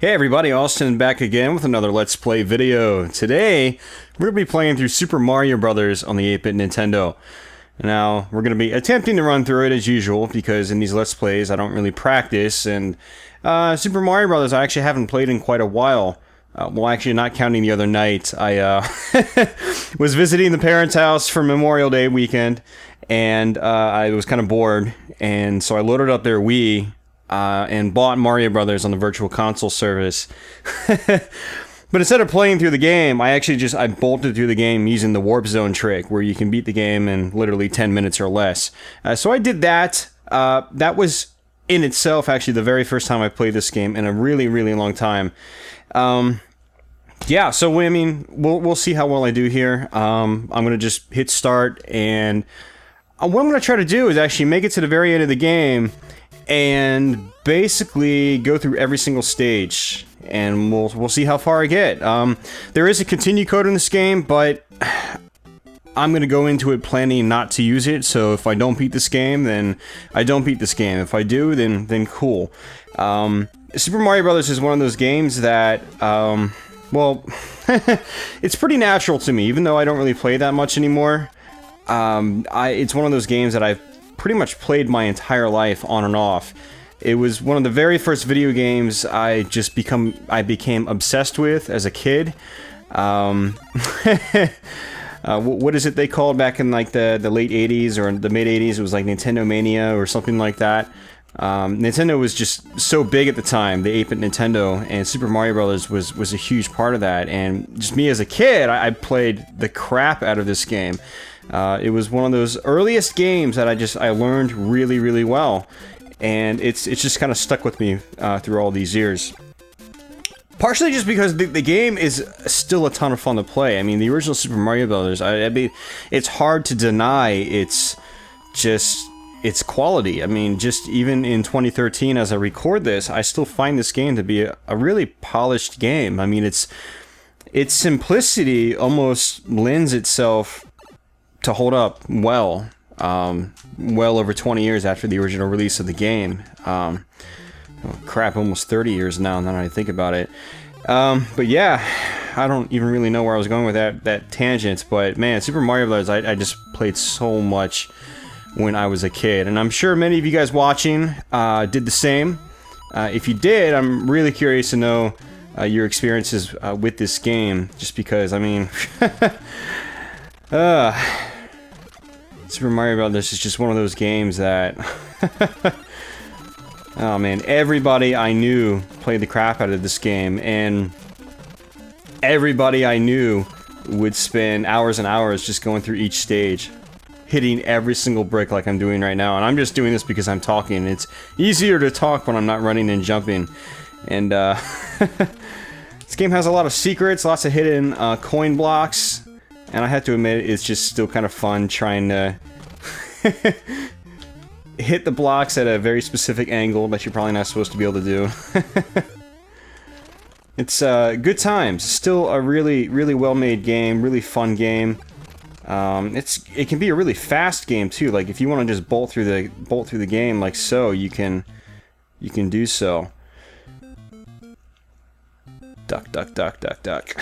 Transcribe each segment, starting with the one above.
Hey everybody, Austin back again with another Let's Play video. Today, we're going to be playing through Super Mario Bros. On the 8-bit Nintendo. Now, we're going to be attempting to run through it as usual, because in these Let's Plays I don't really practice, and Super Mario Bros. I actually haven't played in quite a while. Well, actually not counting the other night. I was visiting the parents' house for Memorial Day weekend, and I was kind of bored, and so I loaded up their Wii, and bought Mario Brothers on the Virtual Console service. But instead of playing through the game, I bolted through the game using the Warp Zone trick, where you can beat the game in literally 10 minutes or less. So I did that. That was, in itself, actually the very first time I played this game in a really, really long time. Yeah, so I mean, we'll see how well I do here. I'm going to just hit start, and what I'm going to try to do is actually make it to the very end of the game and basically go through every single stage, and we'll see how far I get. There is a continue code in this game, but I'm going to go into it planning not to use it, so if I don't beat this game, then I don't beat this game. If I do, then cool. Super Mario Bros. Is one of those games that, well, it's pretty natural to me, even though I don't really play that much anymore. It's one of those games that I've pretty much played my entire life on and off. It was one of the very first video games I became obsessed with as a kid. What is it they called back in like the late 80s or the mid 80s? It was like Nintendo Mania or something like that. Nintendo was just so big at the time, the 8-bit Nintendo, and Super Mario Bros. was a huge part of that. And just me as a kid, I played the crap out of this game. It was one of those earliest games that I learned really, really well, and it's just kind of stuck with me through all these years. Partially just because the game is still a ton of fun to play. I mean, the original Super Mario Bros. I mean, it's hard to deny its quality. I mean, just even in 2013, as I record this, I still find this game to be a really polished game. I mean, its simplicity almost lends itself to hold up well, well over 20 years after the original release of the game. Oh, crap, almost 30 years now that I think about it. But yeah, I don't even really know where I was going with that tangent, but man, Super Mario Bros. I just played so much when I was a kid, and I'm sure many of you guys watching did the same. If you did, I'm really curious to know your experiences with this game, just because, I mean, Super Mario Bros. Is just one of those games that, oh man, everybody I knew played the crap out of this game, and everybody I knew would spend hours and hours just going through each stage, hitting every single brick like I'm doing right now. And I'm just doing this because I'm talking. It's easier to talk when I'm not running and jumping. And this game has a lot of secrets, lots of hidden coin blocks, and I have to admit, it's just still kind of fun trying to hit the blocks at a very specific angle that you're probably not supposed to be able to do. It's good times. Still a really, really well-made game, really fun game. It can be a really fast game too. Like if you want to just bolt through the game like so, you can do so. Duck, duck, duck, duck, duck.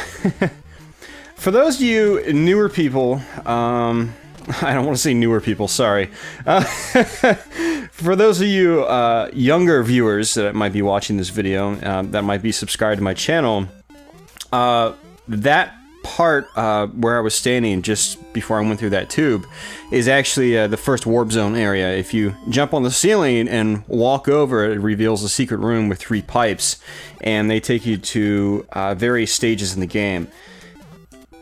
For those of you newer people, I don't want to say newer people, sorry. For those of you younger viewers that might be watching this video, that might be subscribed to my channel, that part where I was standing just before I went through that tube is actually the first Warp Zone area. If you jump on the ceiling and walk over, it reveals a secret room with 3 pipes, and they take you to various stages in the game.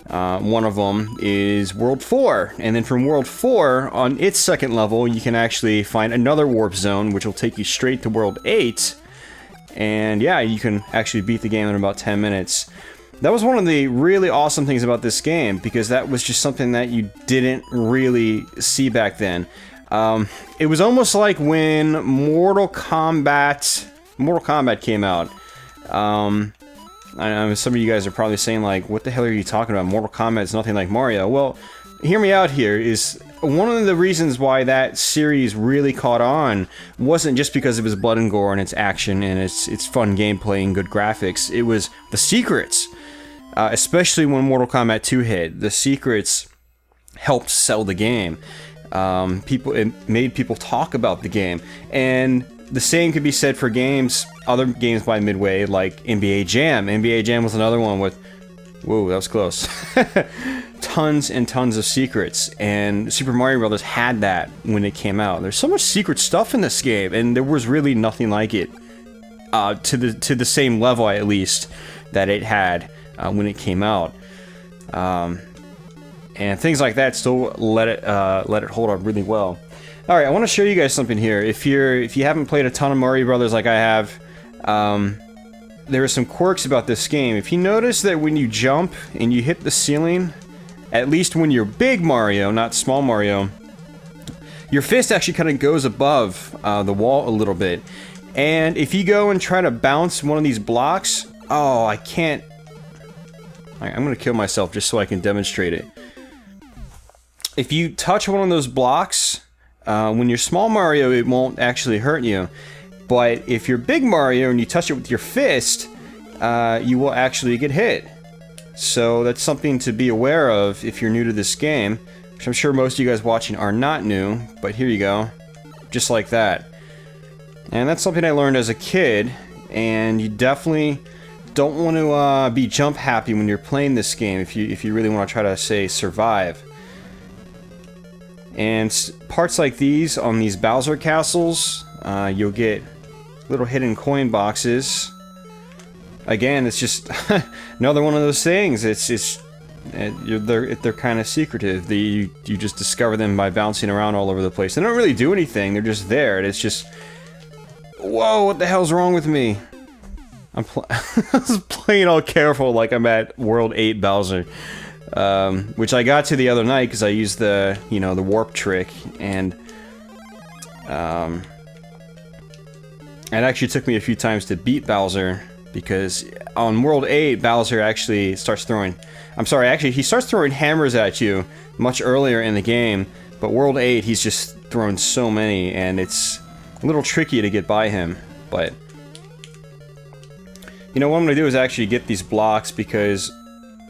One of them is World 4, and then from World 4, on its second level, you can actually find another Warp Zone, which will take you straight to World 8, and yeah, you can actually beat the game in about 10 minutes. That was one of the really awesome things about this game, because that was just something that you didn't really see back then. It was almost like when Mortal Kombat came out. I know some of you guys are probably saying, like, what the hell are you talking about? Mortal Kombat is nothing like Mario. Well, hear me out here, is one of the reasons why that series really caught on wasn't just because of its blood and gore and its action and its fun gameplay and good graphics. It was the secrets. Especially when Mortal Kombat 2 hit. The secrets helped sell the game. It made people talk about the game. And the same could be said for other games by Midway, like NBA Jam. NBA Jam was another one with, whoa, that was close. Tons and tons of secrets, and Super Mario Brothers had that when it came out. There's so much secret stuff in this game, and there was really nothing like it, to the same level at least that it had when it came out. And things like that still let it hold up really well. All right, I want to show you guys something here. If you haven't played a ton of Mario Brothers like I have, there are some quirks about this game. If you notice that when you jump and you hit the ceiling, at least when you're big Mario, not small Mario, your fist actually kind of goes above the wall a little bit. And if you go and try to bounce one of these blocks, oh, I can't. I'm gonna kill myself just so I can demonstrate it. If you touch one of those blocks, when you're small Mario, it won't actually hurt you. But if you're big Mario and you touch it with your fist, you will actually get hit. So that's something to be aware of if you're new to this game, which I'm sure most of you guys watching are not new, but here you go. Just like that. And that's something I learned as a kid, and you definitely don't want to be jump happy when you're playing this game if you really want to try to, say, survive. And parts like these on these Bowser castles, you'll get little hidden coin boxes. Again, it's just another one of those things. They're kind of secretive. You just discover them by bouncing around all over the place. They don't really do anything. They're just there, and it's just, whoa! What the hell's wrong with me? I was playing all careful, like I'm at World 8 Bowser, which I got to the other night because I used the the warp trick, and it actually took me a few times to beat Bowser. Because on World 8, Bowser actually starts throwing... I'm sorry, actually, he starts throwing hammers at you much earlier in the game. But World 8, he's just throwing so many, and it's a little tricky to get by him. But, you know, what I'm going to do is actually get these blocks, because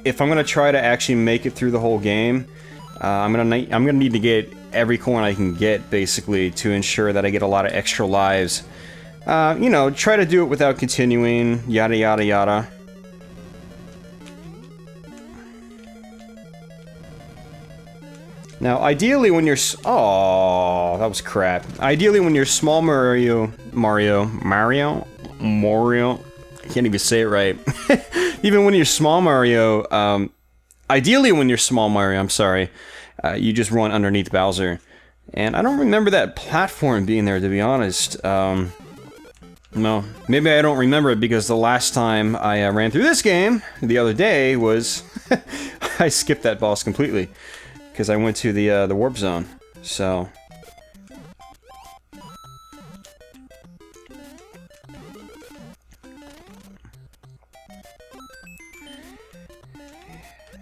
if I'm going to try to actually make it through the whole game, I'm gonna need to get every coin I can get, basically, to ensure that I get a lot of extra lives. You know, try to do it without continuing, yada yada yada. Now, ideally when you're... Oh, that was crap. Ideally when you're small Mario... I can't even say it right. Even when you're small Mario, ideally when you're small Mario, I'm sorry, you just run underneath Bowser. And I don't remember that platform being there, to be honest. No, maybe I don't remember it because the last time I ran through this game, the other day, was... I skipped that boss completely. Because I went to the warp zone, so...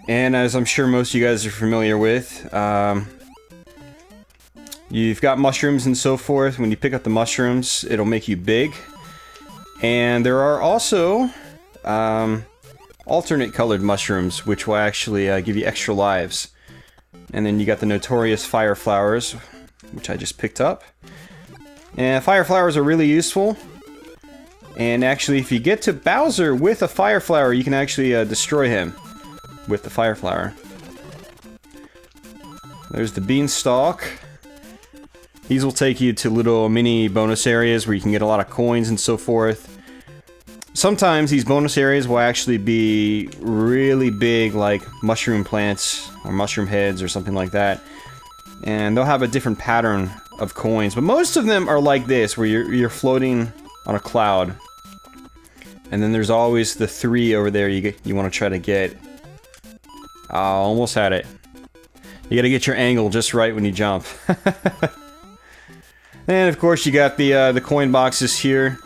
And as I'm sure most of you guys are familiar with, you've got mushrooms and so forth. When you pick up the mushrooms, it'll make you big. And there are also alternate colored mushrooms, which will actually give you extra lives. And then you got the notorious fire flowers, which I just picked up. And fire flowers are really useful. And actually, if you get to Bowser with a fire flower, you can actually destroy him with the fire flower. There's the beanstalk. These will take you to little mini bonus areas where you can get a lot of coins and so forth. Sometimes these bonus areas will actually be really big, like mushroom plants or mushroom heads or something like that. And they'll have a different pattern of coins, but most of them are like this, where you're floating on a cloud. And then there's always the 3 over there you want to try to get. Oh, almost had it. You gotta get your angle just right when you jump. And of course you got the coin boxes here.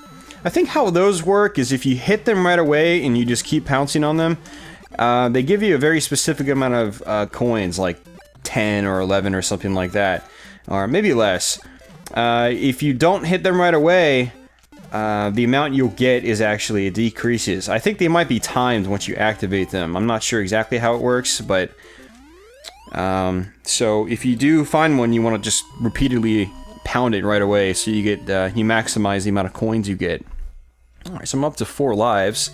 I think how those work is if you hit them right away and you just keep pouncing on them, they give you a very specific amount of coins, like 10 or 11 or something like that, or maybe less. If you don't hit them right away, the amount you'll get is actually, it decreases. I think they might be timed once you activate them. I'm not sure exactly how it works, but so if you do find one, you want to just repeatedly pound it right away, so you get you maximize the amount of coins you get. All right, so I'm up to 4 lives.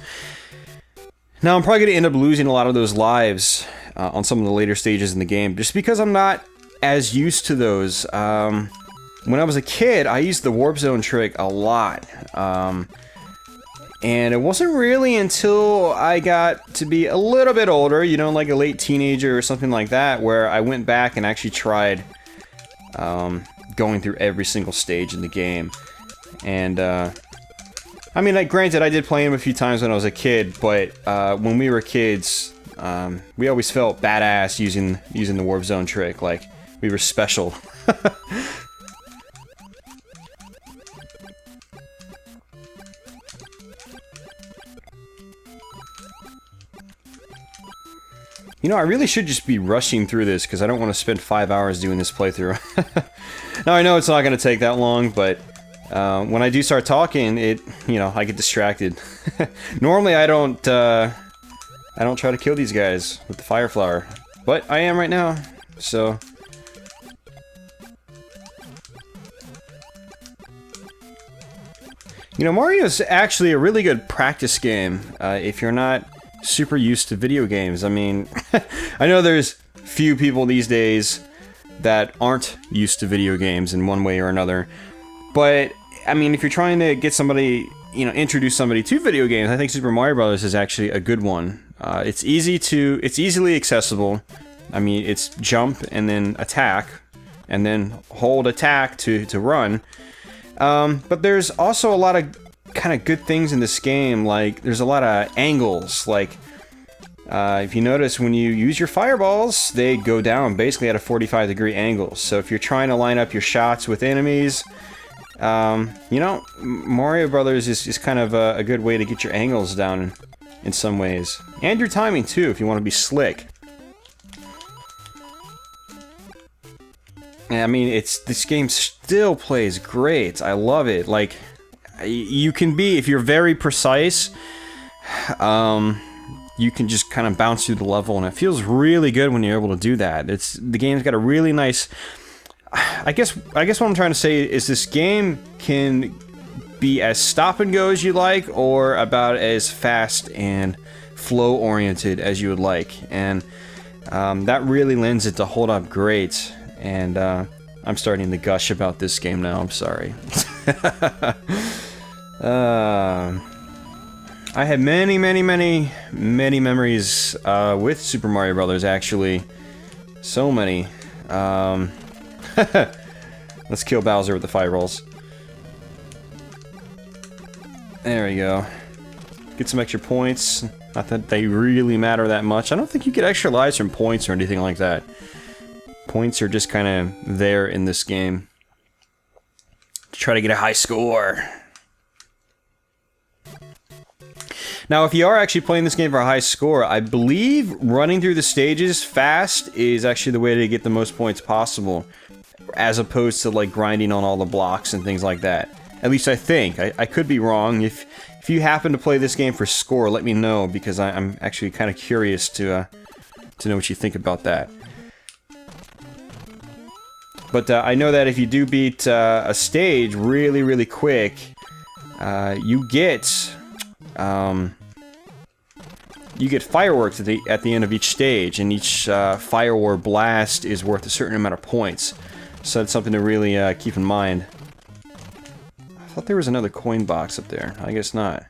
Now I'm probably going to end up losing a lot of those lives on some of the later stages in the game, just because I'm not as used to those. When I was a kid, I used the warp zone trick a lot. And it wasn't really until I got to be a little bit older, you know, like a late teenager or something like that, where I went back and actually tried going through every single stage in the game. And, I mean, like, granted, I did play him a few times when I was a kid, but when we were kids, we always felt badass using the warp zone trick, like we were special. You know, I really should just be rushing through this, because I don't want to spend 5 hours doing this playthrough. Now, I know it's not going to take that long, but when I do start talking, you know, I get distracted. Normally, I don't try to kill these guys with the fire flower, but I am right now, so... You know, Mario is actually a really good practice game, if you're not super used to video games. I mean, I know there's few people these days that aren't used to video games in one way or another, but I mean, if you're trying to get somebody, you know, introduce somebody to video games, I think Super Mario Brothers is actually a good one. It's easily accessible. I mean, it's jump and then attack, and then hold attack to run. But there's also a lot of kind of good things in this game, like there's a lot of angles, like if you notice when you use your fireballs, they go down basically at a 45-degree angle. So if you're trying to line up your shots with enemies, you know, Mario Brothers is kind of a good way to get your angles down in some ways. And your timing too, if you want to be slick. I mean, this game still plays great. I love it. Like, you can be, if you're very precise, you can just kind of bounce through the level, and it feels really good when you're able to do that. The game's got a really nice... I guess what I'm trying to say is this game can be as stop and go as you like, or about as fast and flow-oriented as you would like. And that really lends it to hold up great. And I'm starting to gush about this game now, I'm sorry. I had many memories with Super Mario Brothers, actually. So many. Let's kill Bowser with the fireballs. There we go. Get some extra points. Not that they really matter that much. I don't think you get extra lives from points or anything like that. Points are just kind of there in this game to try to get a high score. Now, if you are actually playing this game for a high score, I believe running through the stages fast is actually the way to get the most points possible, as opposed to like grinding on all the blocks and things like that. At least I think. I could be wrong. If you happen to play this game for score, let me know, because I'm actually kind of curious to know what you think about that. But I know that if you do beat a stage really quick, you get fireworks at the end of each stage, and each fire or blast is worth a certain amount of points. So that's something to really keep in mind. I thought there was another coin box up there. I guess not.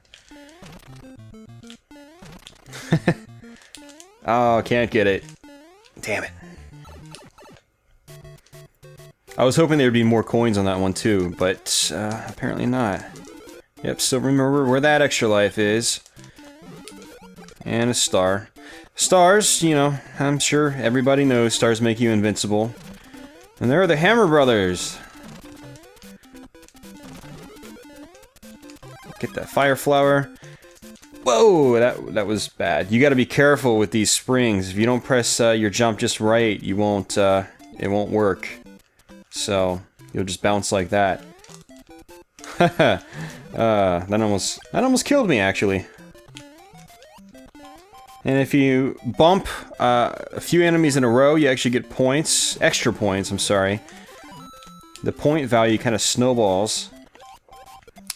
Oh, can't get it. Damn it. I was hoping there'd be more coins on that one too, but apparently not. Yep, so remember where that extra life is. And a star. Stars, you know, I'm sure everybody knows stars make you invincible. And there are the Hammer Brothers. Get that fire flower. Whoa, that was bad. You got to be careful with these springs. If you don't press your jump just right, you won't. It won't work. So you'll just bounce like that. That almost killed me actually. And if you bump a few enemies in a row, you actually get points, extra points. I'm sorry. The point value kind of snowballs.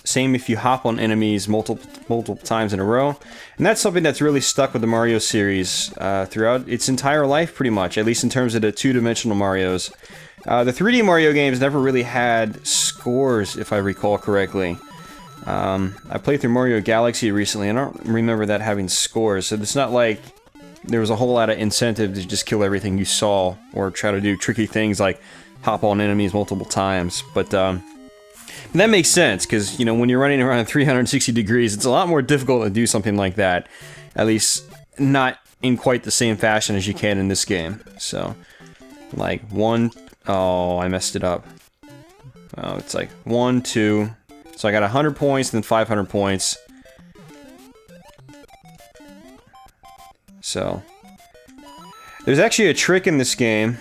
Same if you hop on enemies multiple times in a row. And that's something that's really stuck with the Mario series throughout its entire life, pretty much, at least in terms of the two-dimensional Marios. The 3D Mario games never really had scores, if I recall correctly. I played through Mario Galaxy recently, and I don't remember that having scores, so it's not like there was a whole lot of incentive to just kill everything you saw, or try to do tricky things like hop on enemies multiple times, but that makes sense, because, you know, when you're running around 360 degrees, it's a lot more difficult to do something like that. At least, not in quite the same fashion as you can in this game. So, like, oh, I messed it up. Oh, it's like 1, 2... So I got 100 points, then 500 points. So, there's actually a trick in this game,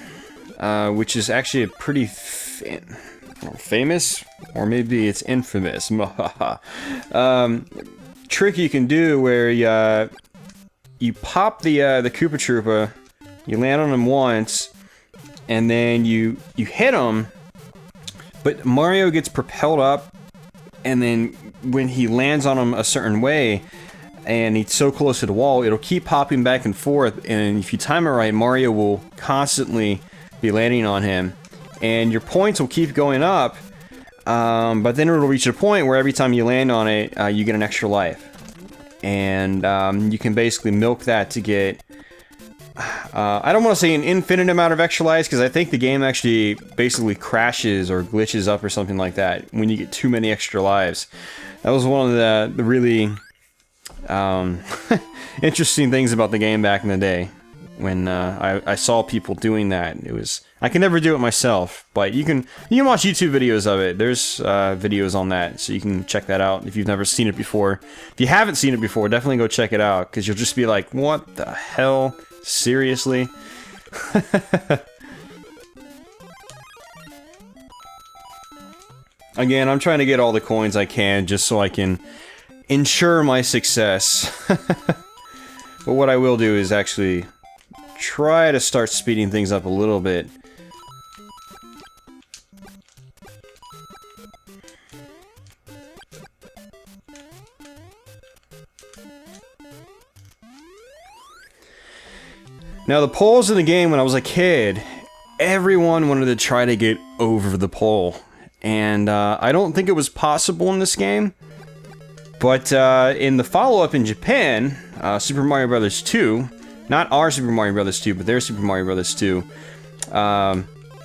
which is actually a pretty famous, or maybe it's infamous, trick you can do where you pop the Koopa Troopa, you land on him once, and then you hit him, but Mario gets propelled up, and then when he lands on him a certain way, and he's so close to the wall, it'll keep popping back and forth, and if you time it right, Mario will constantly be landing on him, and your points will keep going up, but then it'll reach a point where every time you land on it, you get an extra life. And you can basically milk that to get, I don't want to say an infinite amount of extra lives, because I think the game actually basically crashes or glitches up or something like that when you get too many extra lives. That was one of the really interesting things about the game back in the day, when I saw people doing that. It was, I can never do it myself, but you can watch YouTube videos of it. There's videos on that, so you can check that out if you've never seen it before. If you haven't seen it before, definitely go check it out, because you'll just be like, what the hell? Seriously? Again, I'm trying to get all the coins I can just so I can ensure my success. But what I will do is actually try to start speeding things up a little bit. Now, the poles in the game when I was a kid, everyone wanted to try to get over the pole. And I don't think it was possible in this game. But in the follow-up in Japan, Super Mario Bros. 2, not our Super Mario Bros. 2, but their Super Mario Bros. 2,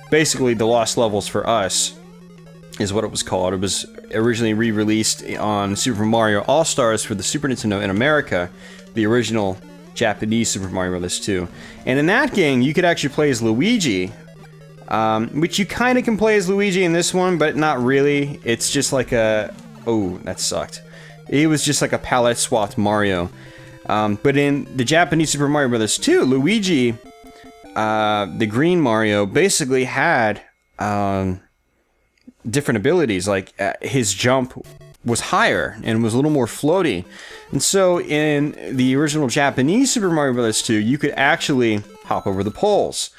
basically the Lost Levels for us is what it was called. It was originally re-released on Super Mario All-Stars for the Super Nintendo in America, the original Japanese Super Mario Bros. 2. And in that game, you could actually play as Luigi, which you kind of can play as Luigi in this one, but not really. It's just like a... Oh, that sucked. It was just like a palette-swapped Mario. But in the Japanese Super Mario Bros. 2, Luigi, the green Mario, basically had different abilities. Like, his jump was higher and was a little more floaty. And so in the original Japanese Super Mario Bros. 2, you could actually hop over the poles,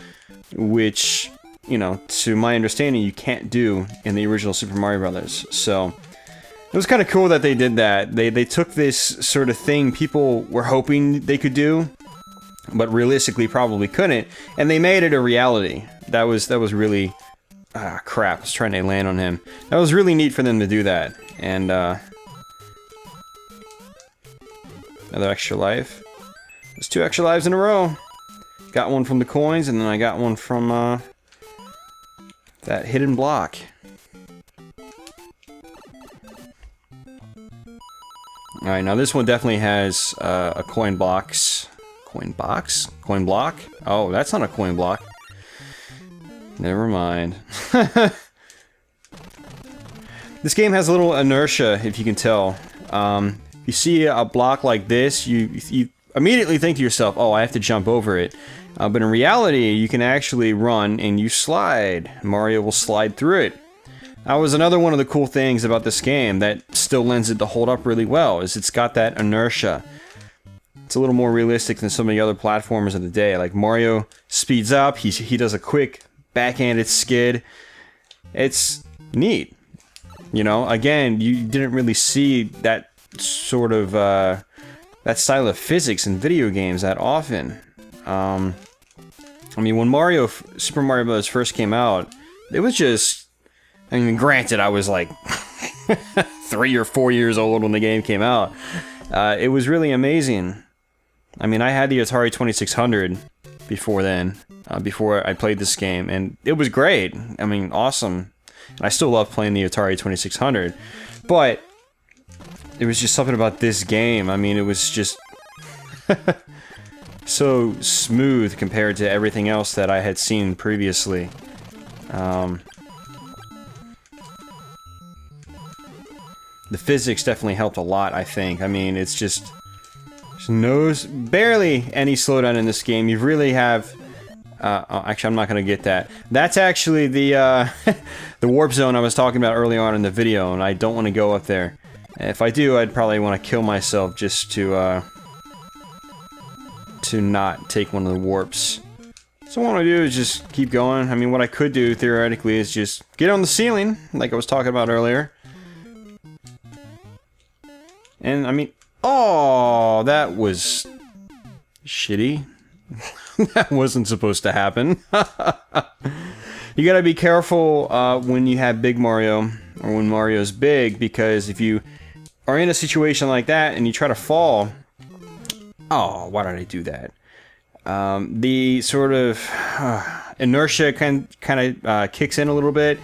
which, you know, to my understanding, you can't do in the original Super Mario Bros. So it was kind of cool that they did that. They took this sort of thing people were hoping they could do, but realistically probably couldn't, and they made it a reality. That was really... Ah, crap, I was trying to land on him. That was really neat for them to do that. And, another extra life. There's 2 extra lives in a row. Got one from the coins, and then I got one from, that hidden block. Alright, now this one definitely has, a coin box. Coin box? Coin block? Oh, that's not a coin block. Never mind. This game has a little inertia, if you can tell. you see a block like this, you immediately think to yourself, oh, I have to jump over it. But in reality, you can actually run and you slide. Mario will slide through it. That was another one of the cool things about this game that still lends it to hold up really well, is it's got that inertia. It's a little more realistic than some of the other platformers of the day. Like Mario speeds up, he does a quick backhanded skid. It's neat. You know, again, you didn't really see that sort of, that style of physics in video games that often. I mean, when Super Mario Bros. First came out, it was just, I mean, granted, I was like 3 or 4 years old when the game came out. It was really amazing. I mean, I had the Atari 2600 before then, before I played this game, and it was great. I mean, awesome. And I still love playing the Atari 2600, but it was just something about this game. I mean, it was just so smooth compared to everything else that I had seen previously. The physics definitely helped a lot, I think. I mean, it's just barely any slowdown in this game. You really have... actually, I'm not going to get that. That's actually the the warp zone I was talking about early on in the video, and I don't want to go up there. If I do, I'd probably want to kill myself just to not take one of the warps. So what I want to do is just keep going. I mean, what I could do, theoretically, is just get on the ceiling, like I was talking about earlier. And, I mean... Oh, that was... shitty. That wasn't supposed to happen. You gotta be careful when you have Big Mario, or when Mario's big, because if you are in a situation like that and you try to fall... Oh, why did I do that? The sort of inertia kind of kicks in a little bit.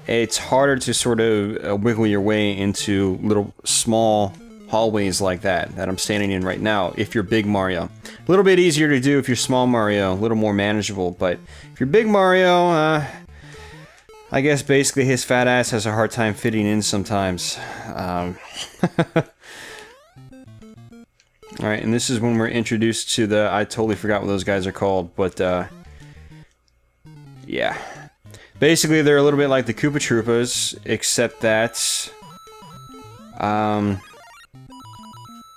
It's harder to sort of wiggle your way into little small hallways like that I'm standing in right now if you're Big Mario. A little bit easier to do if you're Small Mario, a little more manageable, but if you're Big Mario, I guess basically his fat ass has a hard time fitting in sometimes. Alright, and this is when we're introduced to the... I totally forgot what those guys are called, but yeah. Basically, they're a little bit like the Koopa Troopas, except that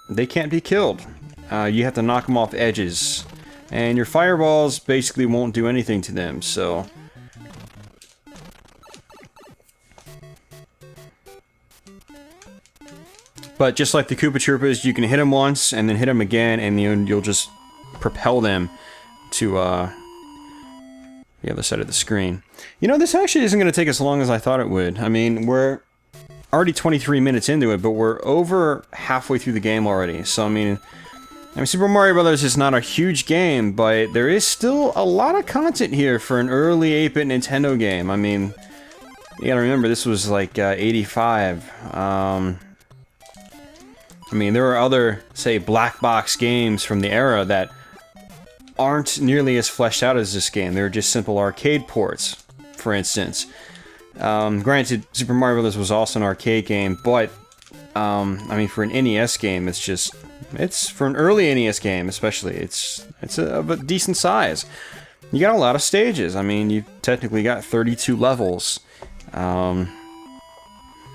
they can't be killed. You have to knock them off edges. And your fireballs basically won't do anything to them, so... But just like the Koopa Troopas, you can hit them once, and then hit them again, and you'll just propel them to the other side of the screen. You know, this actually isn't going to take as long as I thought it would. I mean, we're already 23 minutes into it, but we're over halfway through the game already. So, I mean, Super Mario Bros. Is not a huge game, but there is still a lot of content here for an early 8-bit Nintendo game. I mean, you gotta remember, this was like 85. I mean, there are other, say, black box games from the era that aren't nearly as fleshed out as this game. They're just simple arcade ports, for instance. Granted, Super Mario Bros. Was also an arcade game, but, I mean, for an NES game, it's for an early NES game, especially, it's of a decent size. You got a lot of stages. I mean, you've technically got 32 levels.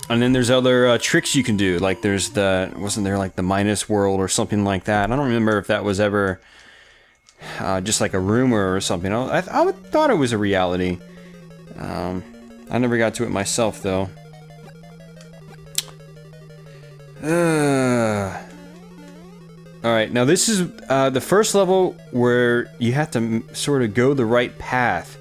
And then there's other tricks you can do, like there's wasn't there like the minus world or something like that? I don't remember if that was ever just like a rumor or something. I thought it was a reality. I never got to it myself, though. Alright, now this is the first level where you have to sort of go the right path.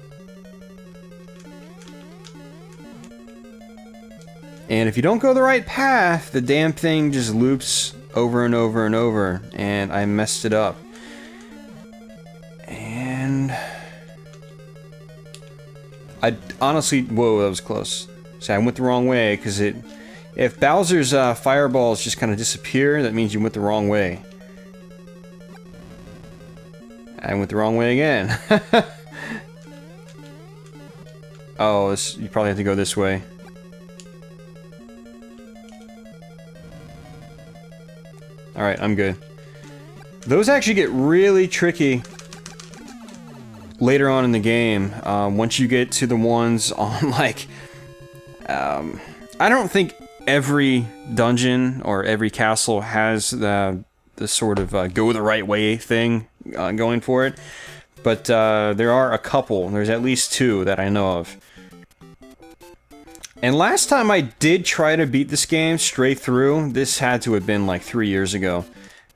And if you don't go the right path, the damn thing just loops over and over and over, and I messed it up. And I honestly, whoa, that was close. See, I went the wrong way, because if Bowser's fireballs just kind of disappear, that means you went the wrong way. I went the wrong way again. Oh, you probably have to go this way. Alright, I'm good. Those actually get really tricky later on in the game. Once you get to the ones on, like... I don't think every dungeon or every castle has the sort of go the right way thing going for it. But there are a couple. There's at least 2 that I know of. And last time I did try to beat this game straight through, this had to have been like 3 years ago.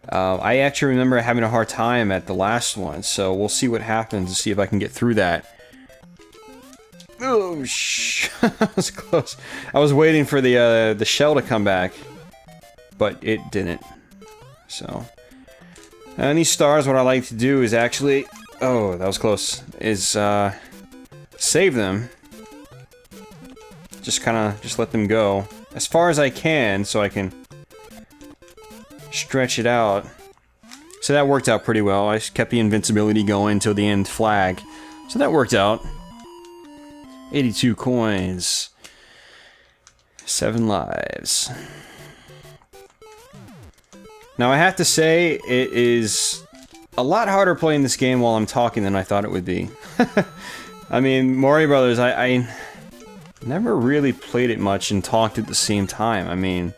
I actually remember having a hard time at the last one, so we'll see what happens and see if I can get through that. Oh, that was close. I was waiting for the shell to come back, but it didn't. So, and these stars, what I like to do is actually, oh, that was close, is save them. Just let them go as far as I can, so I can stretch it out. So that worked out pretty well. I kept the invincibility going till the end flag, so that worked out. 82 coins, 7 lives. Now I have to say, it is a lot harder playing this game while I'm talking than I thought it would be. I mean, Mario Brothers, I never really played it much and talked at the same time. I mean,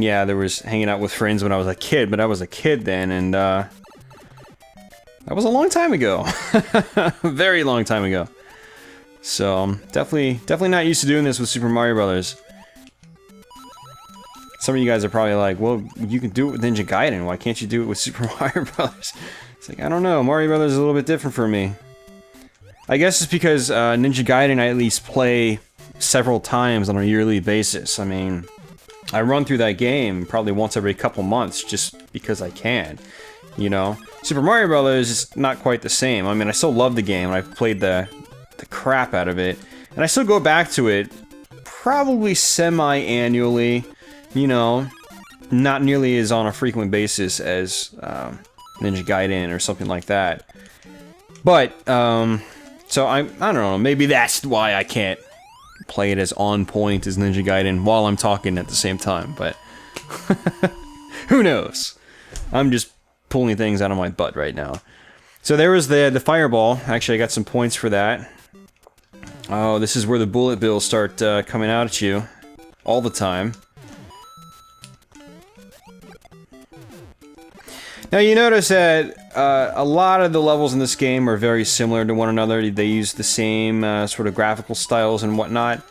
yeah, there was hanging out with friends when I was a kid, but I was a kid then, and that was a long time ago. Very long time ago. So, definitely not used to doing this with Super Mario Brothers. Some of you guys are probably like, well, you can do it with Ninja Gaiden, why can't you do it with Super Mario Brothers? It's like, I don't know, Mario Brothers is a little bit different for me. I guess it's because Ninja Gaiden I at least play several times on a yearly basis. I mean, I run through that game probably once every couple months just because I can, you know? Super Mario Brothers is not quite the same. I mean, I still love the game, and I've played the crap out of it, and I still go back to it probably semi-annually, you know, not nearly as on a frequent basis as Ninja Gaiden or something like that. But, so I don't know, maybe that's why I can't play it as on point as Ninja Gaiden while I'm talking at the same time, but who knows? I'm just pulling things out of my butt right now. So there was the fireball. Actually, I got some points for that. Oh, this is where the bullet bills start coming out at you all the time. Now you notice that a lot of the levels in this game are very similar to one another. They use the same sort of graphical styles and whatnot.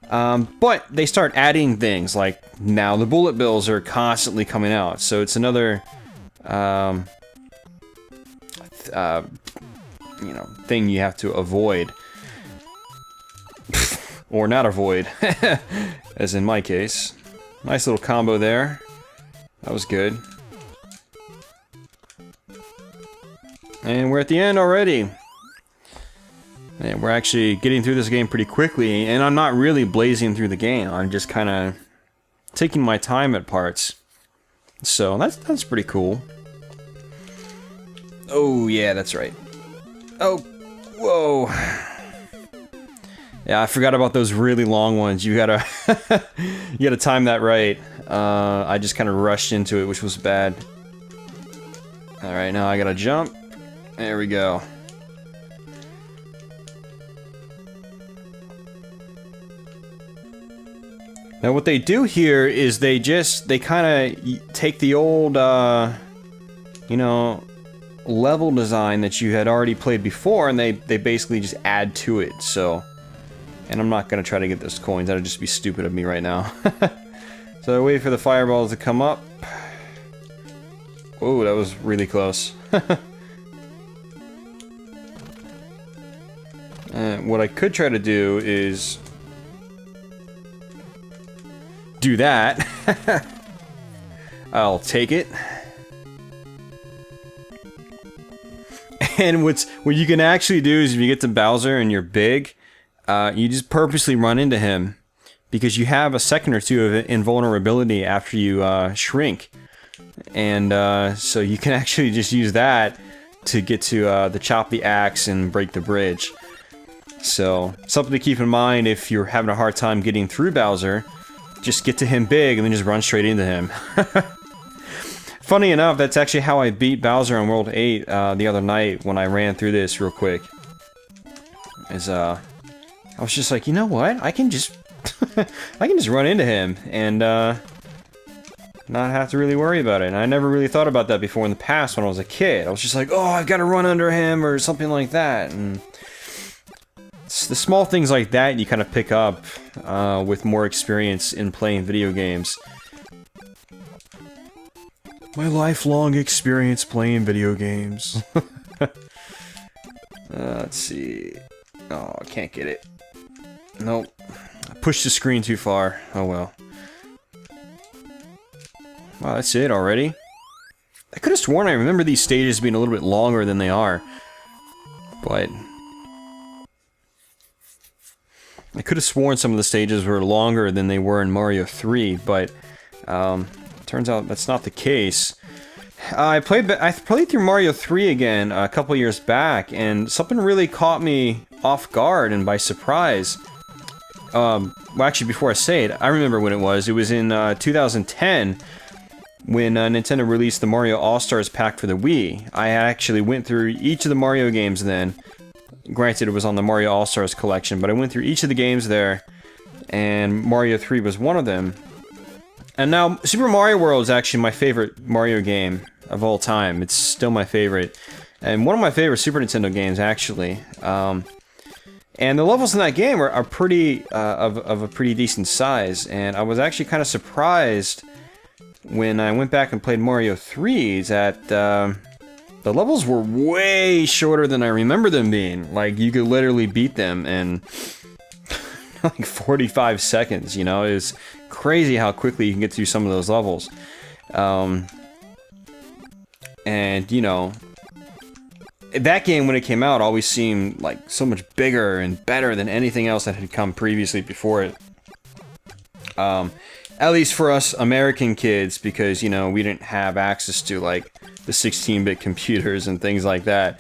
But they start adding things, like now the bullet bills are constantly coming out. So it's another, you know, thing you have to avoid. Or not avoid, as in my case. Nice little combo there. That was good. And we're at the end already. And we're actually getting through this game pretty quickly, and I'm not really blazing through the game. I'm just kind of taking my time at parts. So that's pretty cool. Oh yeah, that's right. Oh, whoa. Yeah, I forgot about those really long ones. You gotta you gotta time that right. I just kind of rushed into it, which was bad. All right, now I gotta jump. There we go. Now what they do here is they kind of take the old, you know, level design that you had already played before, and they basically just add to it, so... And I'm not going to try to get those coins, that would just be stupid of me right now. So I wait for the fireballs to come up. Oh, that was really close. What I could try to do is... do that. I'll take it. And what you can actually do is if you get to Bowser and you're big, you just purposely run into him because you have a second or two of invulnerability after you shrink. And so you can actually just use that to get to the chop the axe and break the bridge. So something to keep in mind if you're having a hard time getting through Bowser. just get to him big and then just run straight into him. Funny enough, that's actually how I beat Bowser on World 8 the other night when I ran through this real quick. I was just like, you know what? I can just I can just run into him and not have to really worry about it. And I never really thought about that before in the past when I was a kid. I was just like, oh, I've got to run under him or something like that. And it's the small things like that you kind of pick up with more experience in playing video games. My lifelong experience playing video games. Let's see. Oh, I can't get it. Nope. I pushed the screen too far. Oh well. Wow, that's it already? I could have sworn I remember these stages being a little bit longer than they are. But I could have sworn some of the stages were longer than they were in Mario 3, but turns out that's not the case. I played through Mario 3 again a couple years back, and something really caught me off guard and by surprise. Well, actually, before I say it, I remember when it was. It was in 2010 when Nintendo released the Mario All-Stars pack for the Wii. I actually went through each of the Mario games then. Granted, it was on the Mario All-Stars collection, but I went through each of the games there, and Mario 3 was one of them. And now, Super Mario World is actually my favorite Mario game of all time. It's still my favorite. And one of my favorite Super Nintendo games, actually. And the levels in that game are pretty, of a pretty decent size. And I was actually kind of surprised when I went back and played Mario 3 that the levels were way shorter than I remember them being. Like, you could literally beat them in like 45 seconds, you know? It's crazy how quickly you can get through some of those levels. And, you know, that game, when it came out, always seemed like so much bigger and better than anything else that had come previously before it. At least for us American kids, because, you know, we didn't have access to, like, the 16-bit computers and things like that.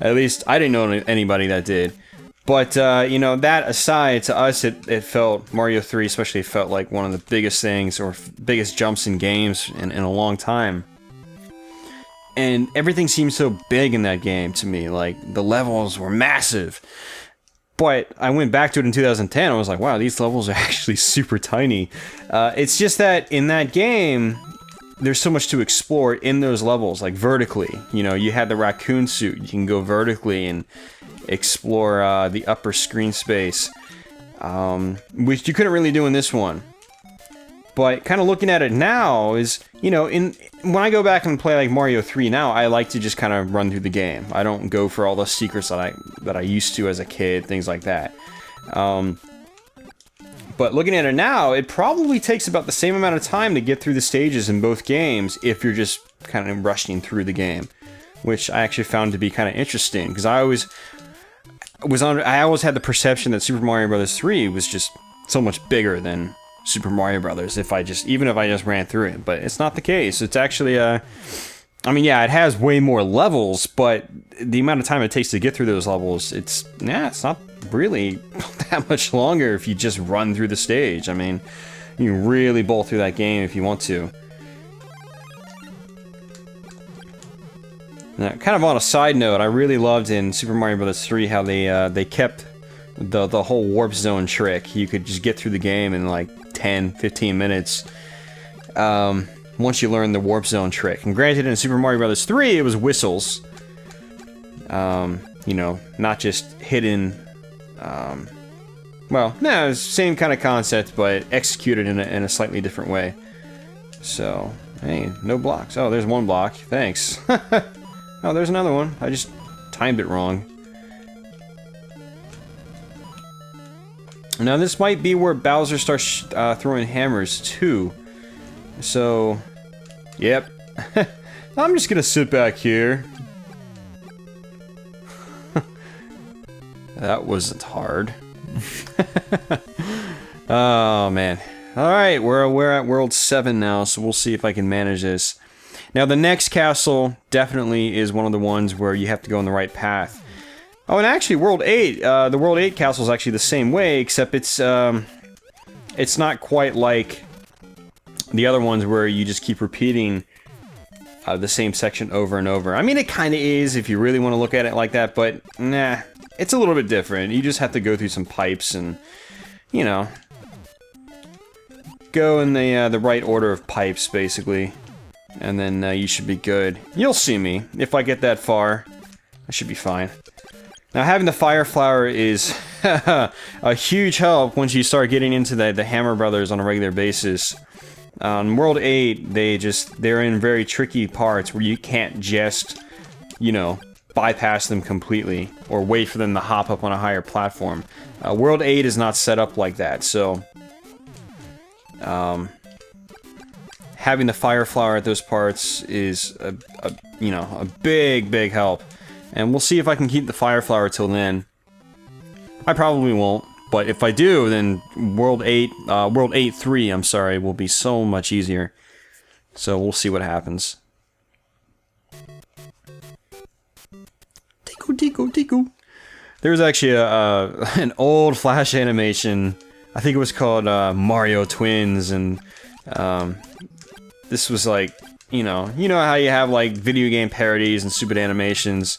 At least, I didn't know anybody that did. But, you know, that aside, to us, it felt, Mario 3 especially felt like one of the biggest things, or biggest jumps in games in a long time. And everything seemed so big in that game to me, like, the levels were massive. But I went back to it in 2010, I was like, wow, these levels are actually super tiny. It's just that in that game, there's so much to explore in those levels, like vertically. You know, you had the raccoon suit, you can go vertically and explore the upper screen space, which you couldn't really do in this one. But kind of looking at it now is, you know, when I go back and play like Mario 3 now, I like to just kind of run through the game. I don't go for all the secrets that I used to as a kid, things like that. But looking at it now, it probably takes about the same amount of time to get through the stages in both games if you're just kind of rushing through the game, which I actually found to be kind of interesting, because I always had the perception that Super Mario Bros. 3 was just so much bigger than Super Mario Brothers even if I just ran through it, but it's not the case. It's actually I mean, yeah, it has way more levels, but the amount of time it takes to get through those levels, it's not really that much longer if you just run through the stage. I mean, you can really bowl through that game if you want to. Now, kind of on a side note, I really loved in Super Mario Bros. 3 how they kept the whole warp zone trick. You could just get through the game in like 10-15 minutes once you learn the warp zone trick. And granted, in Super Mario Bros. 3 it was whistles, you know, not just hidden, well, no, it's the same kind of concept, but executed in a slightly different way. So, hey, no blocks. Oh, there's one block, thanks. Oh, there's another one, I just timed it wrong. Now this might be where Bowser starts throwing hammers too. So, yep. I'm just gonna sit back here. That wasn't hard. Oh man. Alright, we're at World 7 now, so we'll see if I can manage this. Now the next castle definitely is one of the ones where you have to go on the right path. Oh, and actually, World 8, the World 8 castle is actually the same way, except it's it's not quite like the other ones where you just keep repeating the same section over and over. I mean, it kind of is if you really want to look at it like that, but nah, it's a little bit different. You just have to go through some pipes and, you know, go in the right order of pipes, basically. And then you should be good. You'll see me. If I get that far, I should be fine. Now, having the fire flower is a huge help once you start getting into the Hammer Brothers on a regular basis. On World 8, they're in very tricky parts where you can't just, you know, bypass them completely or wait for them to hop up on a higher platform. World 8 is not set up like that, so having the fire flower at those parts is a big help. And we'll see if I can keep the fire flower till then. I probably won't, but if I do, then World 8-3, I'm sorry, will be so much easier. So we'll see what happens. Tico. There was actually an old Flash animation. I think it was called Mario Twins, and this was like, you know how you have like video game parodies and stupid animations.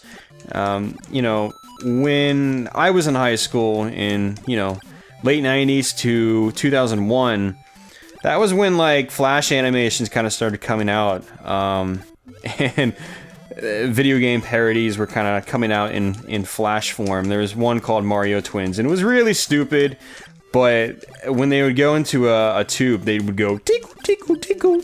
You know, when I was in high school in, you know, late 90s to 2001, that was when like Flash animations kind of started coming out, and video game parodies were kind of coming out in Flash form. There was one called Mario Twins, and it was really stupid, but when they would go into a tube, they would go tickle,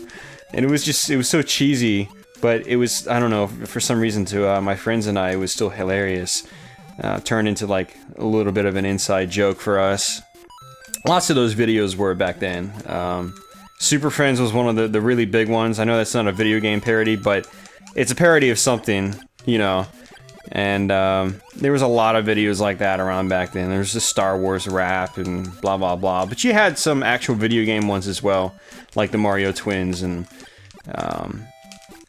and it was so cheesy, but it was, I don't know, for some reason to my friends and I, it was still hilarious. Turned into like a little bit of an inside joke for us. Lots of those videos were back then. Super Friends was one of the really big ones. I know that's not a video game parody, but it's a parody of something, you know. And there was a lot of videos like that around back then. There was the Star Wars rap and blah blah blah. But you had some actual video game ones as well, like the Mario Twins, and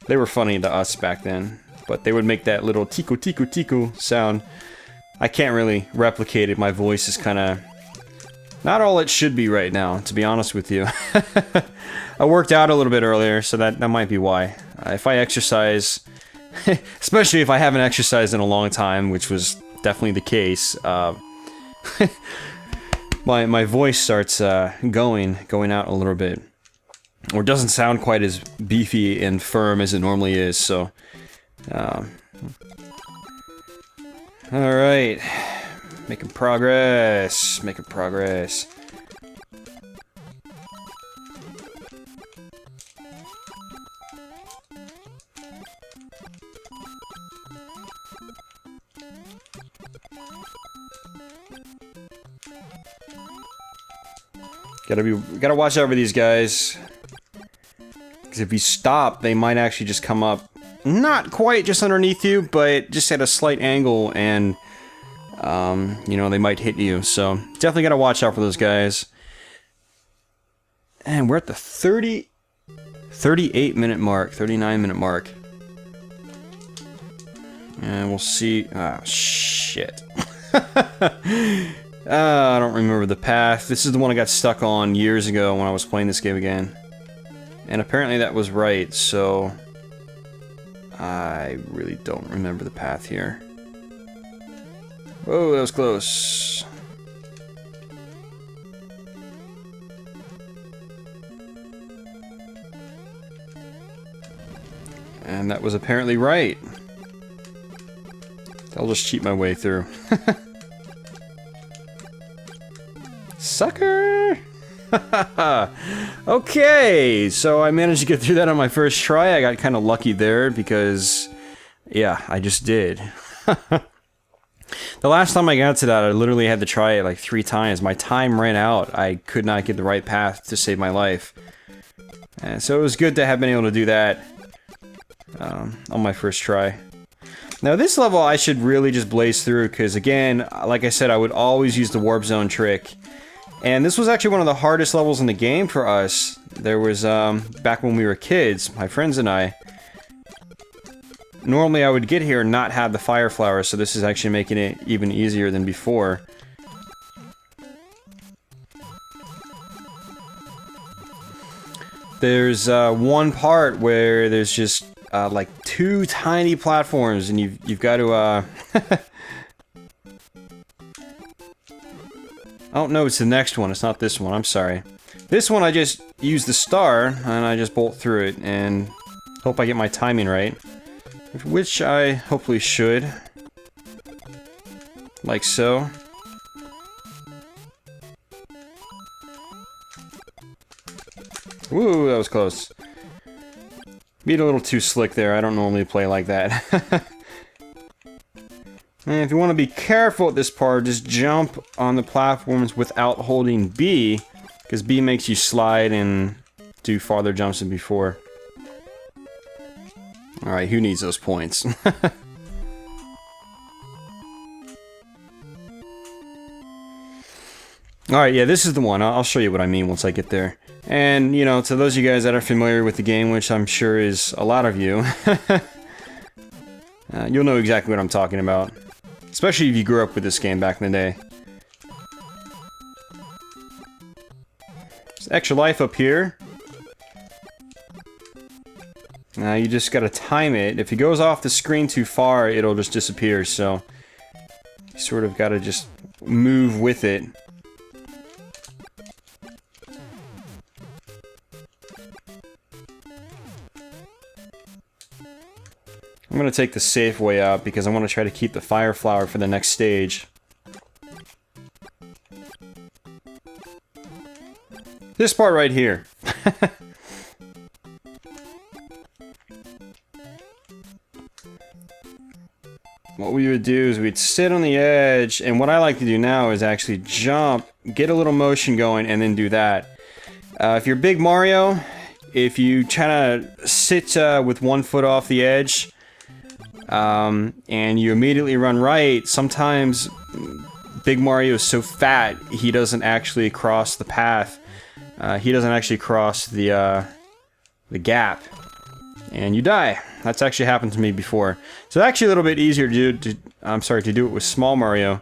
they were funny to us back then. But they would make that little tico sound. I can't really replicate it. My voice is kind of not all it should be right now, to be honest with you. I worked out a little bit earlier, so that might be why. If I exercise, especially if I haven't exercised in a long time, which was definitely the case, my voice starts going out a little bit, or doesn't sound quite as beefy and firm as it normally is. So, all right, making progress. Gotta watch out for these guys, because if you stop, they might actually just come up, not quite just underneath you, but just at a slight angle, and you know, they might hit you. So definitely gotta watch out for those guys. And we're at the 38-minute mark, 39-minute mark. And we'll see. Ah, shit. I don't remember the path. This is the one I got stuck on years ago when I was playing this game again. And apparently that was right, so I really don't remember the path here. Whoa, that was close. And that was apparently right. I'll just cheat my way through. Sucker! Okay, so I managed to get through that on my first try. I got kind of lucky there because, yeah, I just did. The last time I got to that, I literally had to try it like 3 times. My time ran out. I could not get the right path to save my life. And so it was good to have been able to do that on my first try. Now this level I should really just blaze through because, again, like I said, I would always use the warp zone trick. And this was actually one of the hardest levels in the game for us. There was, back when we were kids, my friends and I. Normally I would get here and not have the fire flower, so this is actually making it even easier than before. There's one part where there's just like 2 tiny platforms, and you've got to oh no, it's the next one. It's not this one. I'm sorry. This one I just use the star and I just bolt through it and hope I get my timing right, which I hopefully should. Like so. Woo, that was close. Beat a little too slick there. I don't normally play like that. And if you want to be careful at this part, just jump on the platforms without holding B, because B makes you slide and do farther jumps than before. Alright, who needs those points? Alright, yeah, this is the one. I'll show you what I mean once I get there. And, you know, to those of you guys that are familiar with the game, which I'm sure is a lot of you, you'll know exactly what I'm talking about. Especially if you grew up with this game back in the day. There's extra life up here. Now you just gotta time it. If it goes off the screen too far, it'll just disappear, so you sort of gotta just move with it. I'm gonna take the safe way out because I want to try to keep the fire flower for the next stage. This part right here. What we would do is we'd sit on the edge, and what I like to do now is actually jump, get a little motion going, and then do that. If you're Big Mario, if you try to sit with one foot off the edge, and you immediately run right, sometimes Big Mario is so fat he doesn't actually cross the path. He doesn't actually cross the gap, and you die. That's actually happened to me before. So it's actually a little bit easier to do. To do it with small Mario.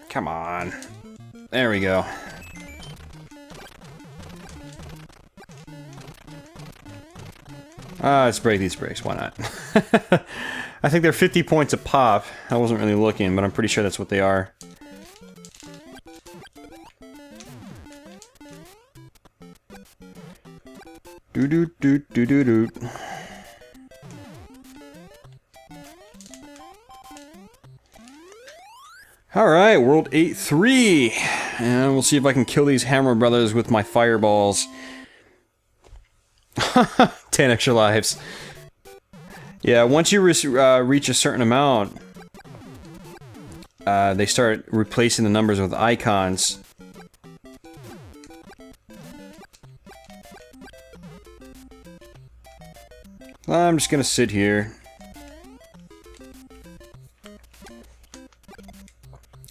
Come on, there we go. Let's break these bricks, why not? I think they're 50 points a pop. I wasn't really looking, but I'm pretty sure that's what they are. Do-do-do-do-do-do. Alright, World 8-3. And we'll see if I can kill these Hammer Brothers with my fireballs. 10 extra lives. Yeah, once you reach a certain amount, they start replacing the numbers with icons. I'm just gonna sit here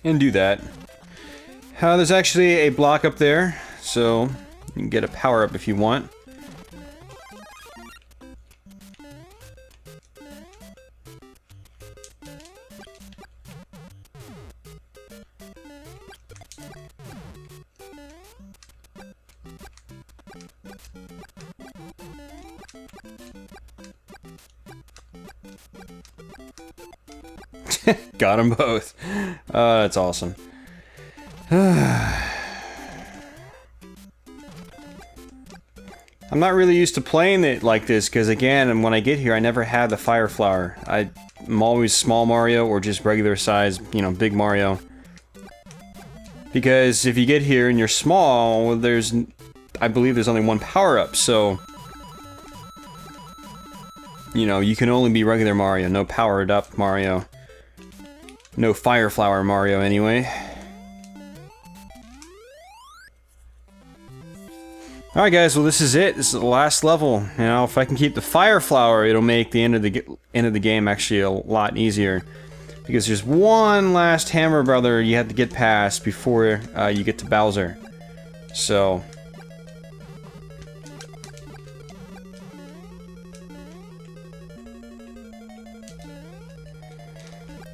and do that. There's actually a block up there, so you can get a power up if you want. Got them both. That's awesome. I'm not really used to playing it like this, because again, when I get here, I never had the fire flower. I'm always small Mario or just regular size, you know, Big Mario. Because if you get here and you're small, I believe there's only one power-up, so you know, you can only be regular Mario, no powered up Mario. No fire flower Mario, anyway. Alright guys, well this is it. This is the last level. You know, if I can keep the fire flower, it'll make the end of the game actually a lot easier. Because there's one last Hammer Brother you have to get past before you get to Bowser. So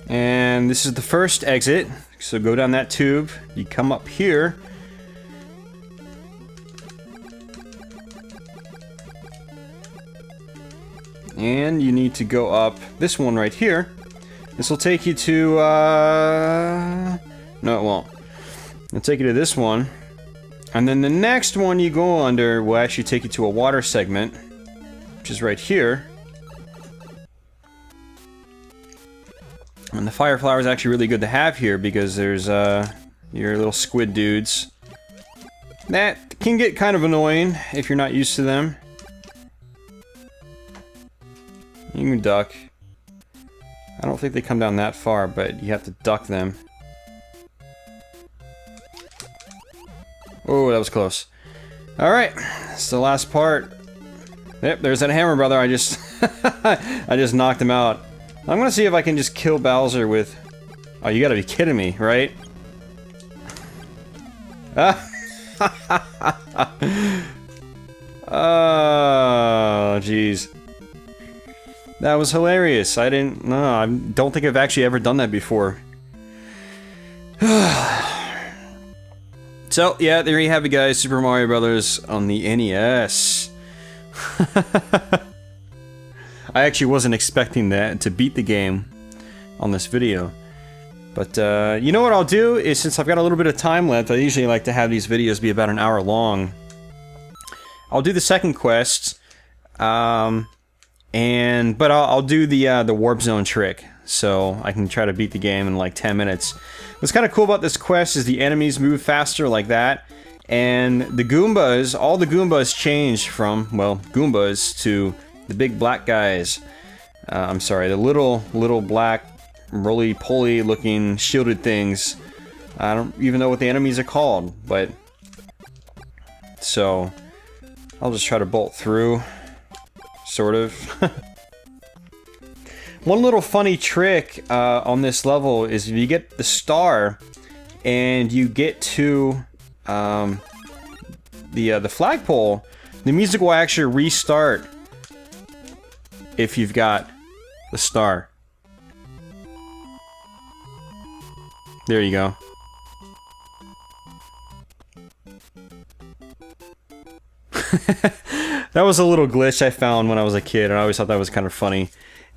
and this is the first exit, So go down that tube, you come up here. And you need to go up this one right here. This will take you to, no it won't. It'll take you to this one. And then the next one you go under will actually take you to a water segment, which is right here. And the fire flower is actually really good to have here because there's your little squid dudes. That can get kind of annoying if you're not used to them. You can duck. I don't think they come down that far, but you have to duck them. Oh, that was close. Alright, it's the last part. Yep, there's that hammer brother. I just I just knocked him out. I'm gonna see if I can just kill Bowser with... Oh, you gotta be kidding me, right? Oh, jeez. That was hilarious. I don't think I've actually ever done that before. So, yeah, there you have it, guys. Super Mario Brothers on the NES. I actually wasn't expecting that to beat the game on this video. But, you know what I'll do is, since I've got a little bit of time left, I usually like to have these videos be about an hour long. I'll do the second quest, but I'll do the warp zone trick, so I can try to beat the game in like 10 minutes. What's kind of cool about this quest is the enemies move faster like that, and the Goombas, all the Goombas change from, well, Goombas to the big black guys. I'm sorry, the little black roly-poly looking shielded things. I don't even know what the enemies are called, but... So, I'll just try to bolt through, sort of. One little funny trick on this level is if you get the star and you get to the flagpole, the music will actually restart if you've got the star. There you go. That was a little glitch I found when I was a kid, and I always thought that was kind of funny.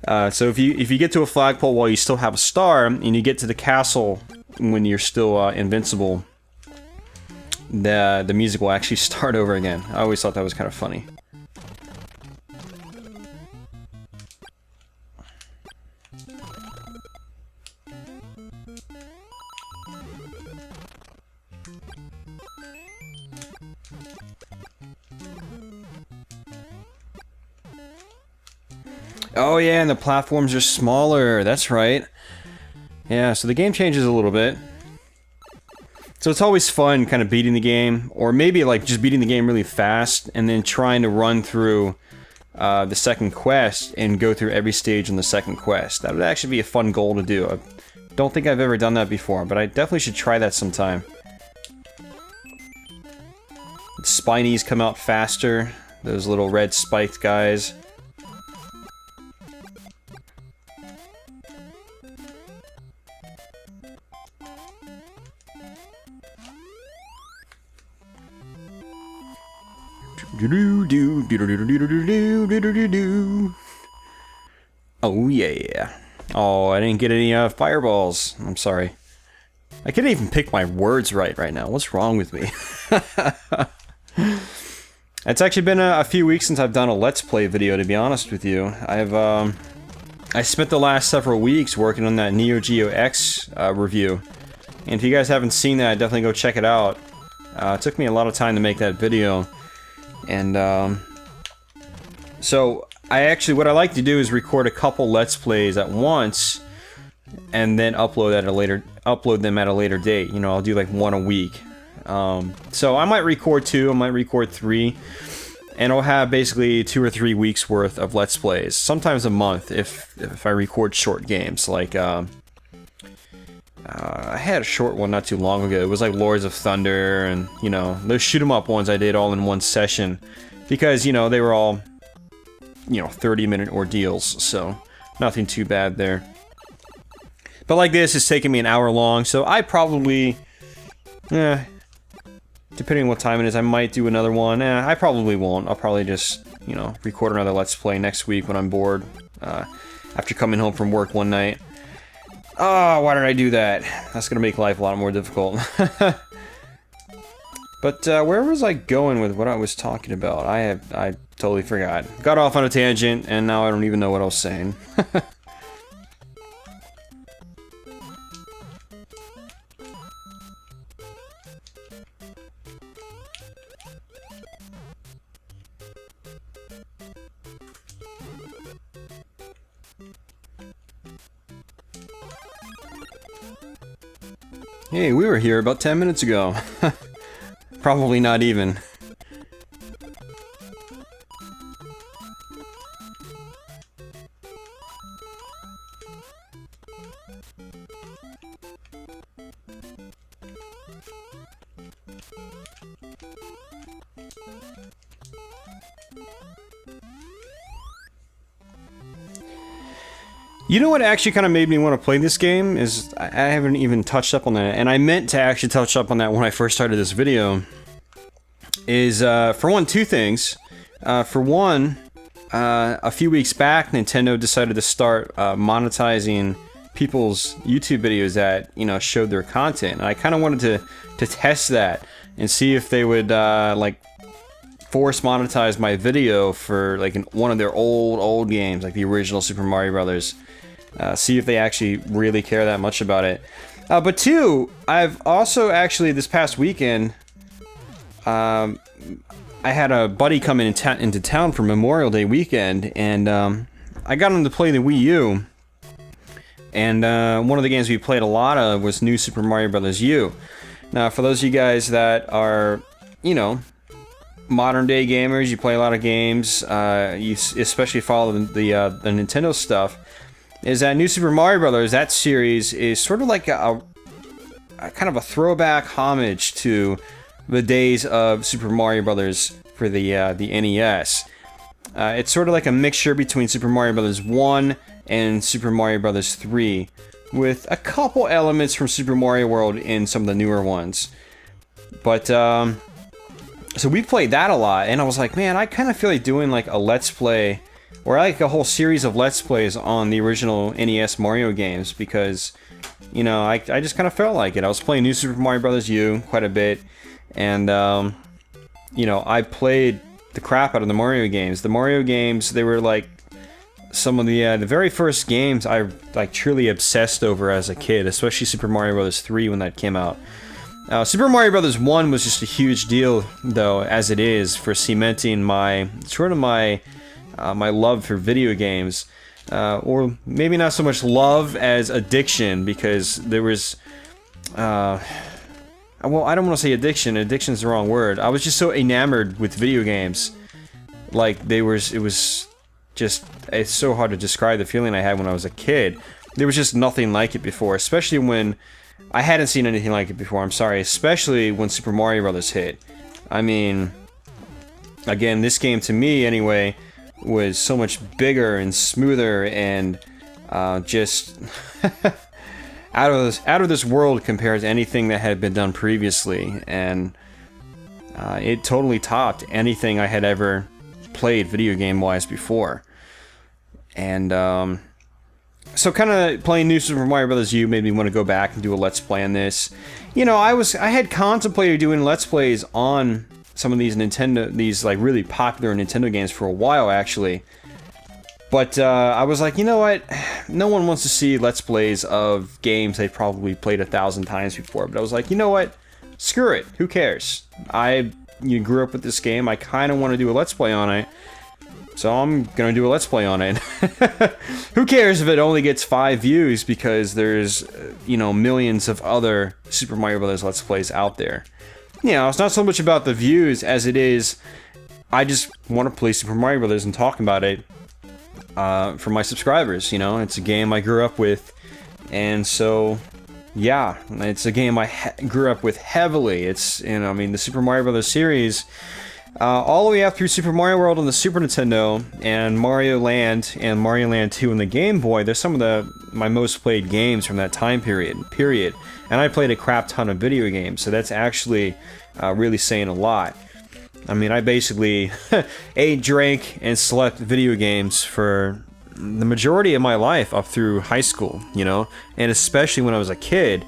So if you get to a flagpole while you still have a star, and you get to the castle when you're still invincible, the music will actually start over again. I always thought that was kind of funny. Oh yeah, and the platforms are smaller, that's right. Yeah, so the game changes a little bit. So it's always fun kind of beating the game, or maybe like just beating the game really fast, and then trying to run through the second quest and go through every stage in the second quest. That would actually be a fun goal to do. I don't think I've ever done that before, but I definitely should try that sometime. The Spinies come out faster, those little red spiked guys. Oh yeah. Oh, I didn't get any fireballs. I'm sorry. I can't even pick my words right now. What's wrong with me? It's actually been a few weeks since I've done a Let's Play video, to be honest with you. I spent the last several weeks working on that Neo Geo X review. And if you guys haven't seen that, definitely go check it out. It took me a lot of time to make that video. And so what I like to do is record a couple Let's Plays at once, and then upload them at a later date. You know, I'll do like one a week. So I might record 2, I might record 3, and I'll have basically 2 or 3 weeks worth of Let's Plays. Sometimes a month if I record short games. Like I had a short one not too long ago. It was like Lords of Thunder, and you know, those shoot 'em up ones I did all in one session, because you know they were all, you know, 30-minute ordeals, so nothing too bad there. But like this, it's taking me an hour long, so I probably, depending on what time it is, I might do another one. I probably won't. I'll probably just, you know, record another Let's Play next week when I'm bored, after coming home from work one night. Oh, why did I do that? That's gonna make life a lot more difficult. But where was I going with what I was talking about? I totally forgot. Got off on a tangent, and now I don't even know what I was saying. Hey, we were here about 10 minutes ago. Probably not even. You know what actually kind of made me want to play this game is I haven't even touched up on that, and I meant to actually touch up on that when I first started this video. Is for one, two things. For one, a few weeks back, Nintendo decided to start monetizing people's YouTube videos that, you know, showed their content, and I kind of wanted to test that and see if they would like force monetize my video for like one of their old games, like the original Super Mario Brothers. See if they actually really care that much about it. But two, I've also actually this past weekend, I had a buddy come into town for Memorial Day weekend, and I got him to play the Wii U. And one of the games we played a lot of was New Super Mario Bros. U. Now, for those of you guys that are, you know, modern day gamers, you play a lot of games, you especially follow the Nintendo stuff, is that New Super Mario Bros., that series is sort of like a kind of a throwback homage to the days of Super Mario Bros. For the NES. It's sort of like a mixture between Super Mario Bros. 1 and Super Mario Bros. 3, with a couple elements from Super Mario World in some of the newer ones. But, so we played that a lot, and I was like, man, I kind of feel like doing like a Let's Play, or like a whole series of Let's Plays on the original NES Mario games, because, you know, I just kind of felt like it. I was playing New Super Mario Bros. U quite a bit, and, you know, I played the crap out of the Mario games. The Mario games, they were like some of the very first games I like truly obsessed over as a kid, especially Super Mario Bros. 3 when that came out. Super Mario Bros. 1 was just a huge deal, though, as it is, for cementing my my love for video games, or maybe not so much love as addiction, because there was, well, I don't want to say addiction. Addiction's the wrong word. I was just so enamored with video games, like it was just, it's so hard to describe the feeling I had when I was a kid. There was just nothing like it before, especially when I hadn't seen anything like it before. I'm sorry, especially when Super Mario Bros. Hit. I mean, again, this game to me anyway was so much bigger and smoother and just out of this world compared to anything that had been done previously, and it totally topped anything I had ever played video game wise before. And so kind of playing New Super Mario Bros. U made me want to go back and do a Let's Play on this. You know, I had contemplated doing Let's Plays on some of these like really popular Nintendo games for a while, actually. But I was like, you know what? No one wants to see Let's Plays of games they've probably played 1,000 times before. But I was like, you know what? Screw it. Who cares? You grew up with this game. I kind of want to do a Let's Play on it. So I'm going to do a Let's Play on it. Who cares if it only gets 5 views, because there's, you know, millions of other Super Mario Bros. Let's Plays out there. You know, it's not so much about the views as it is, I just want to play Super Mario Bros. And talk about it for my subscribers. You know, it's a game I grew up with, and so, yeah, it's a game I grew up with heavily. It's, you know, I mean, the Super Mario Bros. Series, All the way up through Super Mario World on the Super Nintendo, and Mario Land and Mario Land 2 on the Game Boy. They're some of my most played games from that time period. And I played a crap ton of video games, so that's actually really saying a lot. I mean, I basically ate, drank, and slept video games for the majority of my life up through high school, you know? And especially when I was a kid.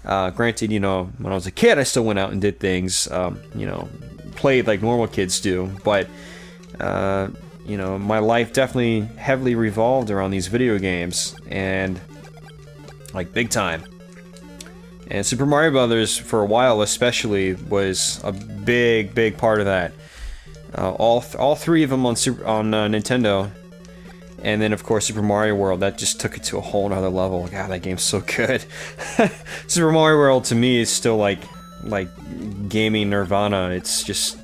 Granted, you know, when I was a kid, I still went out and did things, you know, played like normal kids do, but you know, my life definitely heavily revolved around these video games, and like big time. And Super Mario Brothers, for a while especially, was a big part of that. All three of them on Nintendo, and then of course Super Mario World, that just took it to a whole nother level. God, that game's so good. Super Mario World to me is still like gaming nirvana. It's just,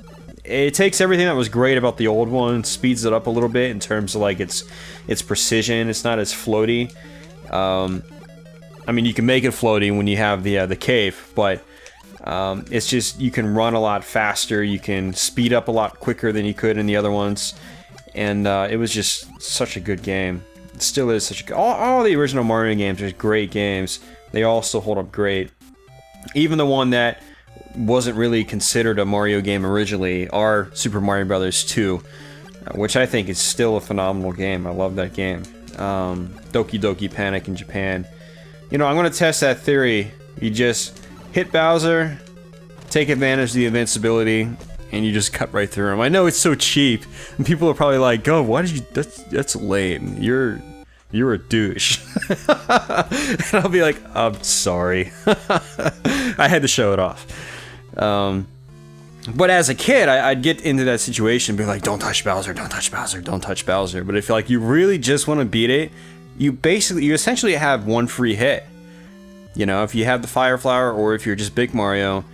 it takes everything that was great about the old one, speeds it up a little bit in terms of like its precision. It's not as floaty. I mean, you can make it floaty when you have the cave, but it's just, you can run a lot faster, you can speed up a lot quicker than you could in the other ones, and it was just such a good game. It still is such a good, all the original Mario games are great games. They all still hold up great. Even the one that wasn't really considered a Mario game originally, are Super Mario Brothers 2, which I think is still a phenomenal game. I love that game. Doki Doki Panic in Japan. You know, I'm going to test that theory. You just hit Bowser, take advantage of the invincibility, and you just cut right through him. I know it's so cheap, and people are probably like, "Oh, why did you? That's lame. You're a douche." And I'll be like, "I'm sorry." I had to show it off. But as a kid, I'd get into that situation, be like, "Don't touch Bowser, don't touch Bowser, don't touch Bowser." But if like you really just want to beat it, you essentially have one free hit. You know, if you have the Fire Flower, or if you're just Big Mario,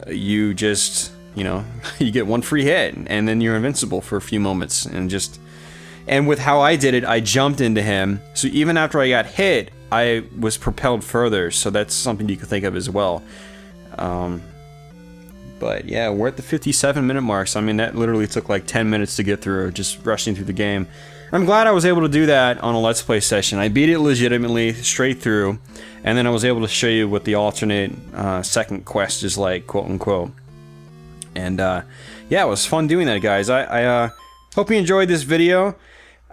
you just, you know, you get one free hit, and then you're invincible for a few moments, and with how I did it, I jumped into him, so even after I got hit, I was propelled further, so that's something you could think of as well. But yeah, we're at the 57-minute mark, so I mean, that literally took like 10 minutes to get through, just rushing through the game. I'm glad I was able to do that on a Let's Play session. I beat it legitimately, straight through, and then I was able to show you what the alternate second quest is like, quote-unquote. And yeah, it was fun doing that, guys. I hope you enjoyed this video.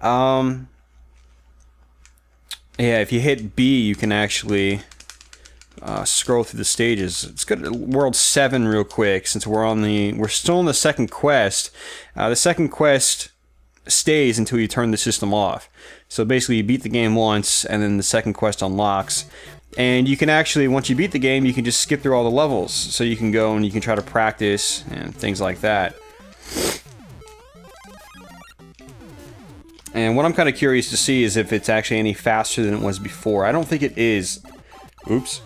Yeah, if you hit B, you can actually scroll through the stages. Let's go to World 7 real quick, since we're still on the second quest. The second quest stays until you turn the system off. So basically, you beat the game once, and then the second quest unlocks. And you can actually, once you beat the game, you can just skip through all the levels. So you can go and you can try to practice and things like that. And what I'm kind of curious to see is if it's actually any faster than it was before. I don't think it is. Oops.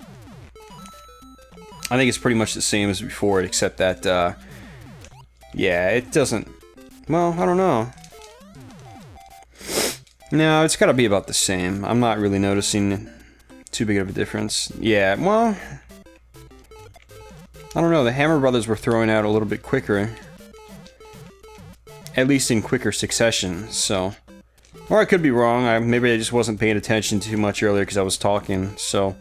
I think it's pretty much the same as before, except that, yeah, it doesn't... Well, I don't know. No, it's gotta be about the same. I'm not really noticing too big of a difference. Yeah, well... I don't know, the Hammer Brothers were throwing out a little bit quicker. At least in quicker succession, so... Or I could be wrong. Maybe I just wasn't paying attention too much earlier because I was talking, so...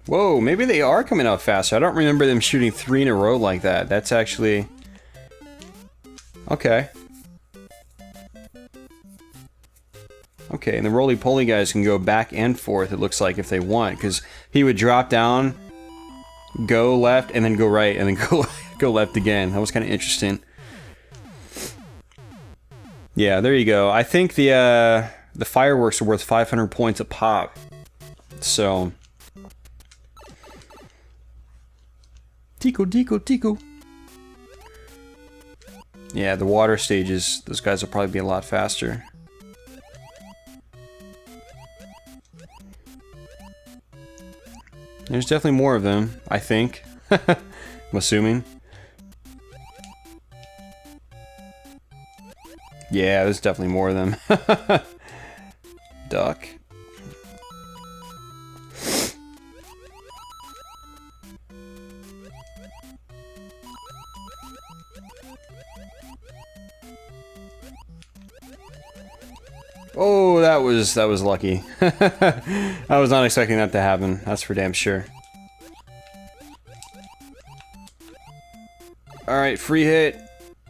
Whoa, maybe they are coming out faster. I don't remember them shooting 3 in a row like that. That's actually... Okay. Okay, and the roly-poly guys can go back and forth, it looks like, if they want, because he would drop down, go left, and then go right, and then go left again. That was kind of interesting. Yeah, there you go. I think the fireworks are worth 500 points a pop. So... Tico. Yeah, the water stages, those guys will probably be a lot faster. There's definitely more of them, I think. I'm assuming. Yeah, there's definitely more of them. Duck. Oh, that was lucky. I was not expecting that to happen. That's for damn sure. Alright, free hit.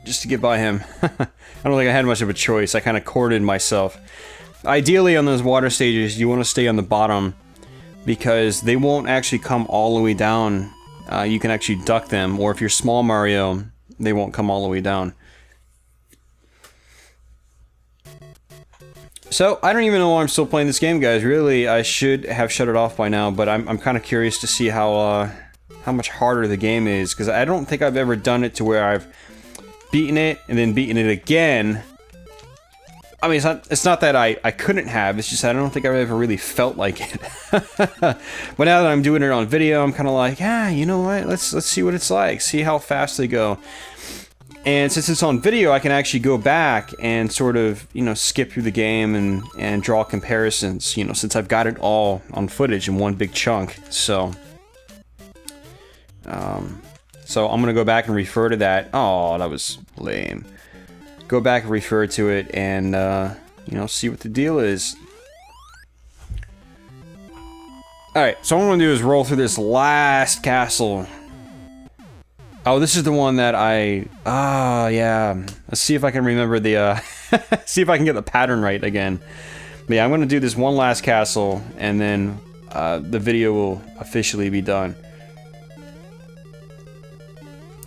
Just to get by him. I don't think I had much of a choice. I kind of courted myself. Ideally, on those water stages, you want to stay on the bottom because they won't actually come all the way down. You can actually duck them, or if you're small Mario, they won't come all the way down. So, I don't even know why I'm still playing this game, guys. Really, I should have shut it off by now, but I'm kind of curious to see how much harder the game is, because I don't think I've ever done it to where I've beaten it and then beaten it again. I mean, it's not that I couldn't have, it's just I don't think I've ever really felt like it. But now that I'm doing it on video, I'm kind of like, you know what, let's see what it's like, see how fast they go. And since it's on video, I can actually go back and sort of, you know, skip through the game and draw comparisons, you know, since I've got it all on footage in one big chunk. So I'm gonna go back and refer to that. Oh, that was lame. Go back and refer to it and, you know, see what the deal is. Alright, so what I'm gonna do is roll through this last castle. Oh, this is the one that yeah. Let's see if I can remember the, see if I can get the pattern right again. But yeah, I'm gonna do this one last castle, and then, the video will officially be done.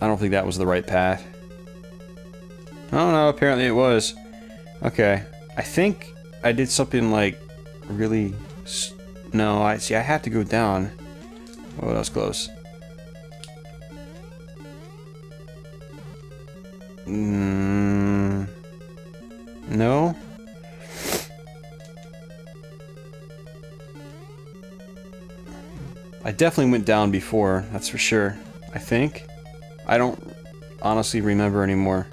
I don't think that was the right path. Oh no, apparently it was. Okay. I think I did something like really... No, I have to go down. Oh, that was close. No? I definitely went down before, that's for sure. I think. I don't honestly remember anymore.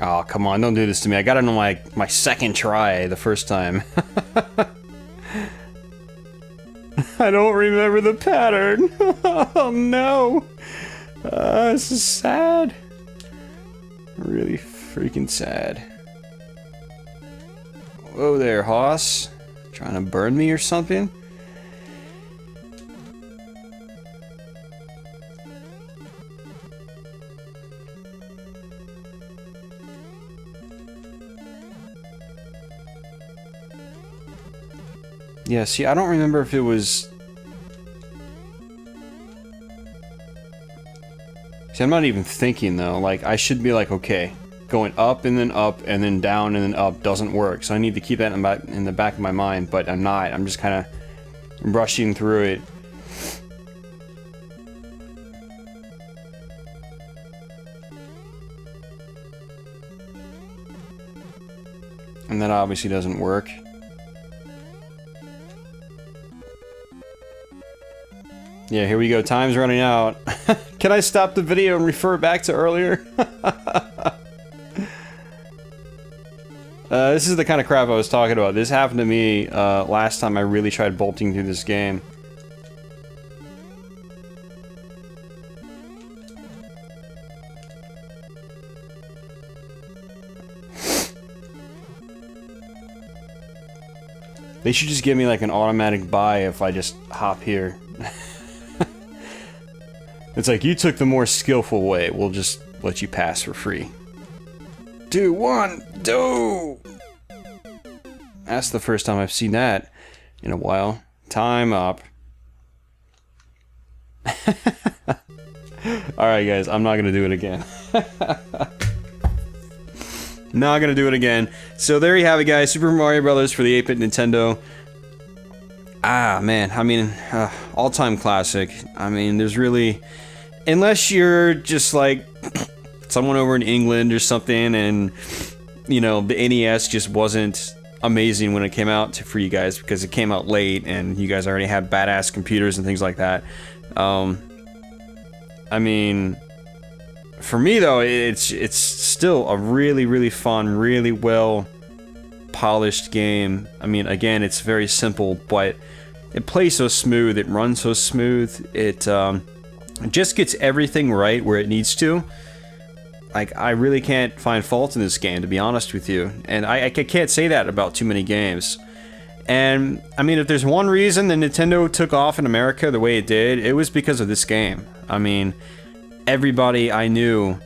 Oh, come on, don't do this to me. I got it on my second try the first time. I don't remember the pattern. Oh no. This is sad. Really freaking sad. Whoa there, hoss. Trying to burn me or something? Yeah, see, I don't remember if it was... See, I'm not even thinking, though. Like, I should be like, okay, going up and then down and then up doesn't work. So I need to keep that in the back of my mind, but I'm not. I'm just kind of rushing through it. And that obviously doesn't work. Yeah, here we go. Time's running out. Can I stop the video and refer back to earlier? This is the kind of crap I was talking about. This happened to me last time I really tried bolting through this game. They should just give me like an automatic buy if I just hop here. It's like, you took the more skillful way, we'll just let you pass for free. 2, 1, do! That's the first time I've seen that in a while. Time up. Alright guys, I'm not gonna do it again. Not gonna do it again. So there you have it, guys. Super Mario Brothers for the 8-bit Nintendo. Ah, man. I mean, all-time classic. I mean, there's really... Unless you're just like someone over in England or something and, you know, the NES just wasn't amazing when it came out for you guys, because it came out late and you guys already had badass computers and things like that. I mean, for me though, it's still a really, really fun, really well polished game. I mean, again, it's very simple, but it plays so smooth, it runs so smooth, it just gets everything right where it needs to. Like, I really can't find fault in this game, to be honest with you. And I can't say that about too many games. And, I mean, if there's one reason that Nintendo took off in America the way it did, it was because of this game. I mean, everybody I knew,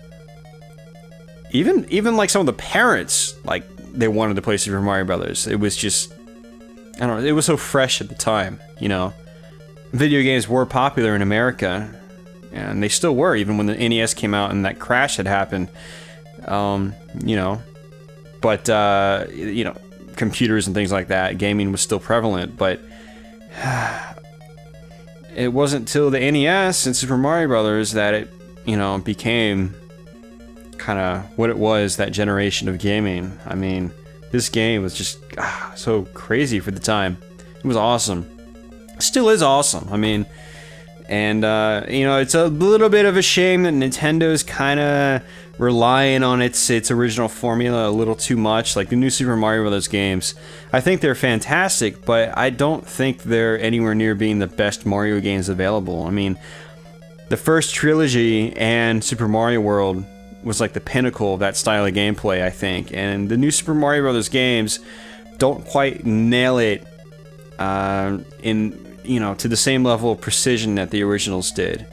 even like some of the parents, like, they wanted to play Super Mario Brothers. It was just, I don't know, it was so fresh at the time, you know. Video games were popular in America, and they still were, even when the NES came out and that crash had happened. You know, but, you know, computers and things like that, gaming was still prevalent, but it wasn't till the NES and Super Mario Brothers that it, you know, became kind of what it was, that generation of gaming. I mean, this game was just so crazy for the time. It was awesome. Still is awesome. I mean, and, you know, it's a little bit of a shame that Nintendo's kind of relying on its original formula a little too much. Like the new Super Mario Brothers games, I think they're fantastic, but I don't think they're anywhere near being the best Mario games available. I mean, the first trilogy and Super Mario World was like the pinnacle of that style of gameplay, I think. And the new Super Mario Brothers games don't quite nail it in, you know, to the same level of precision that the originals did.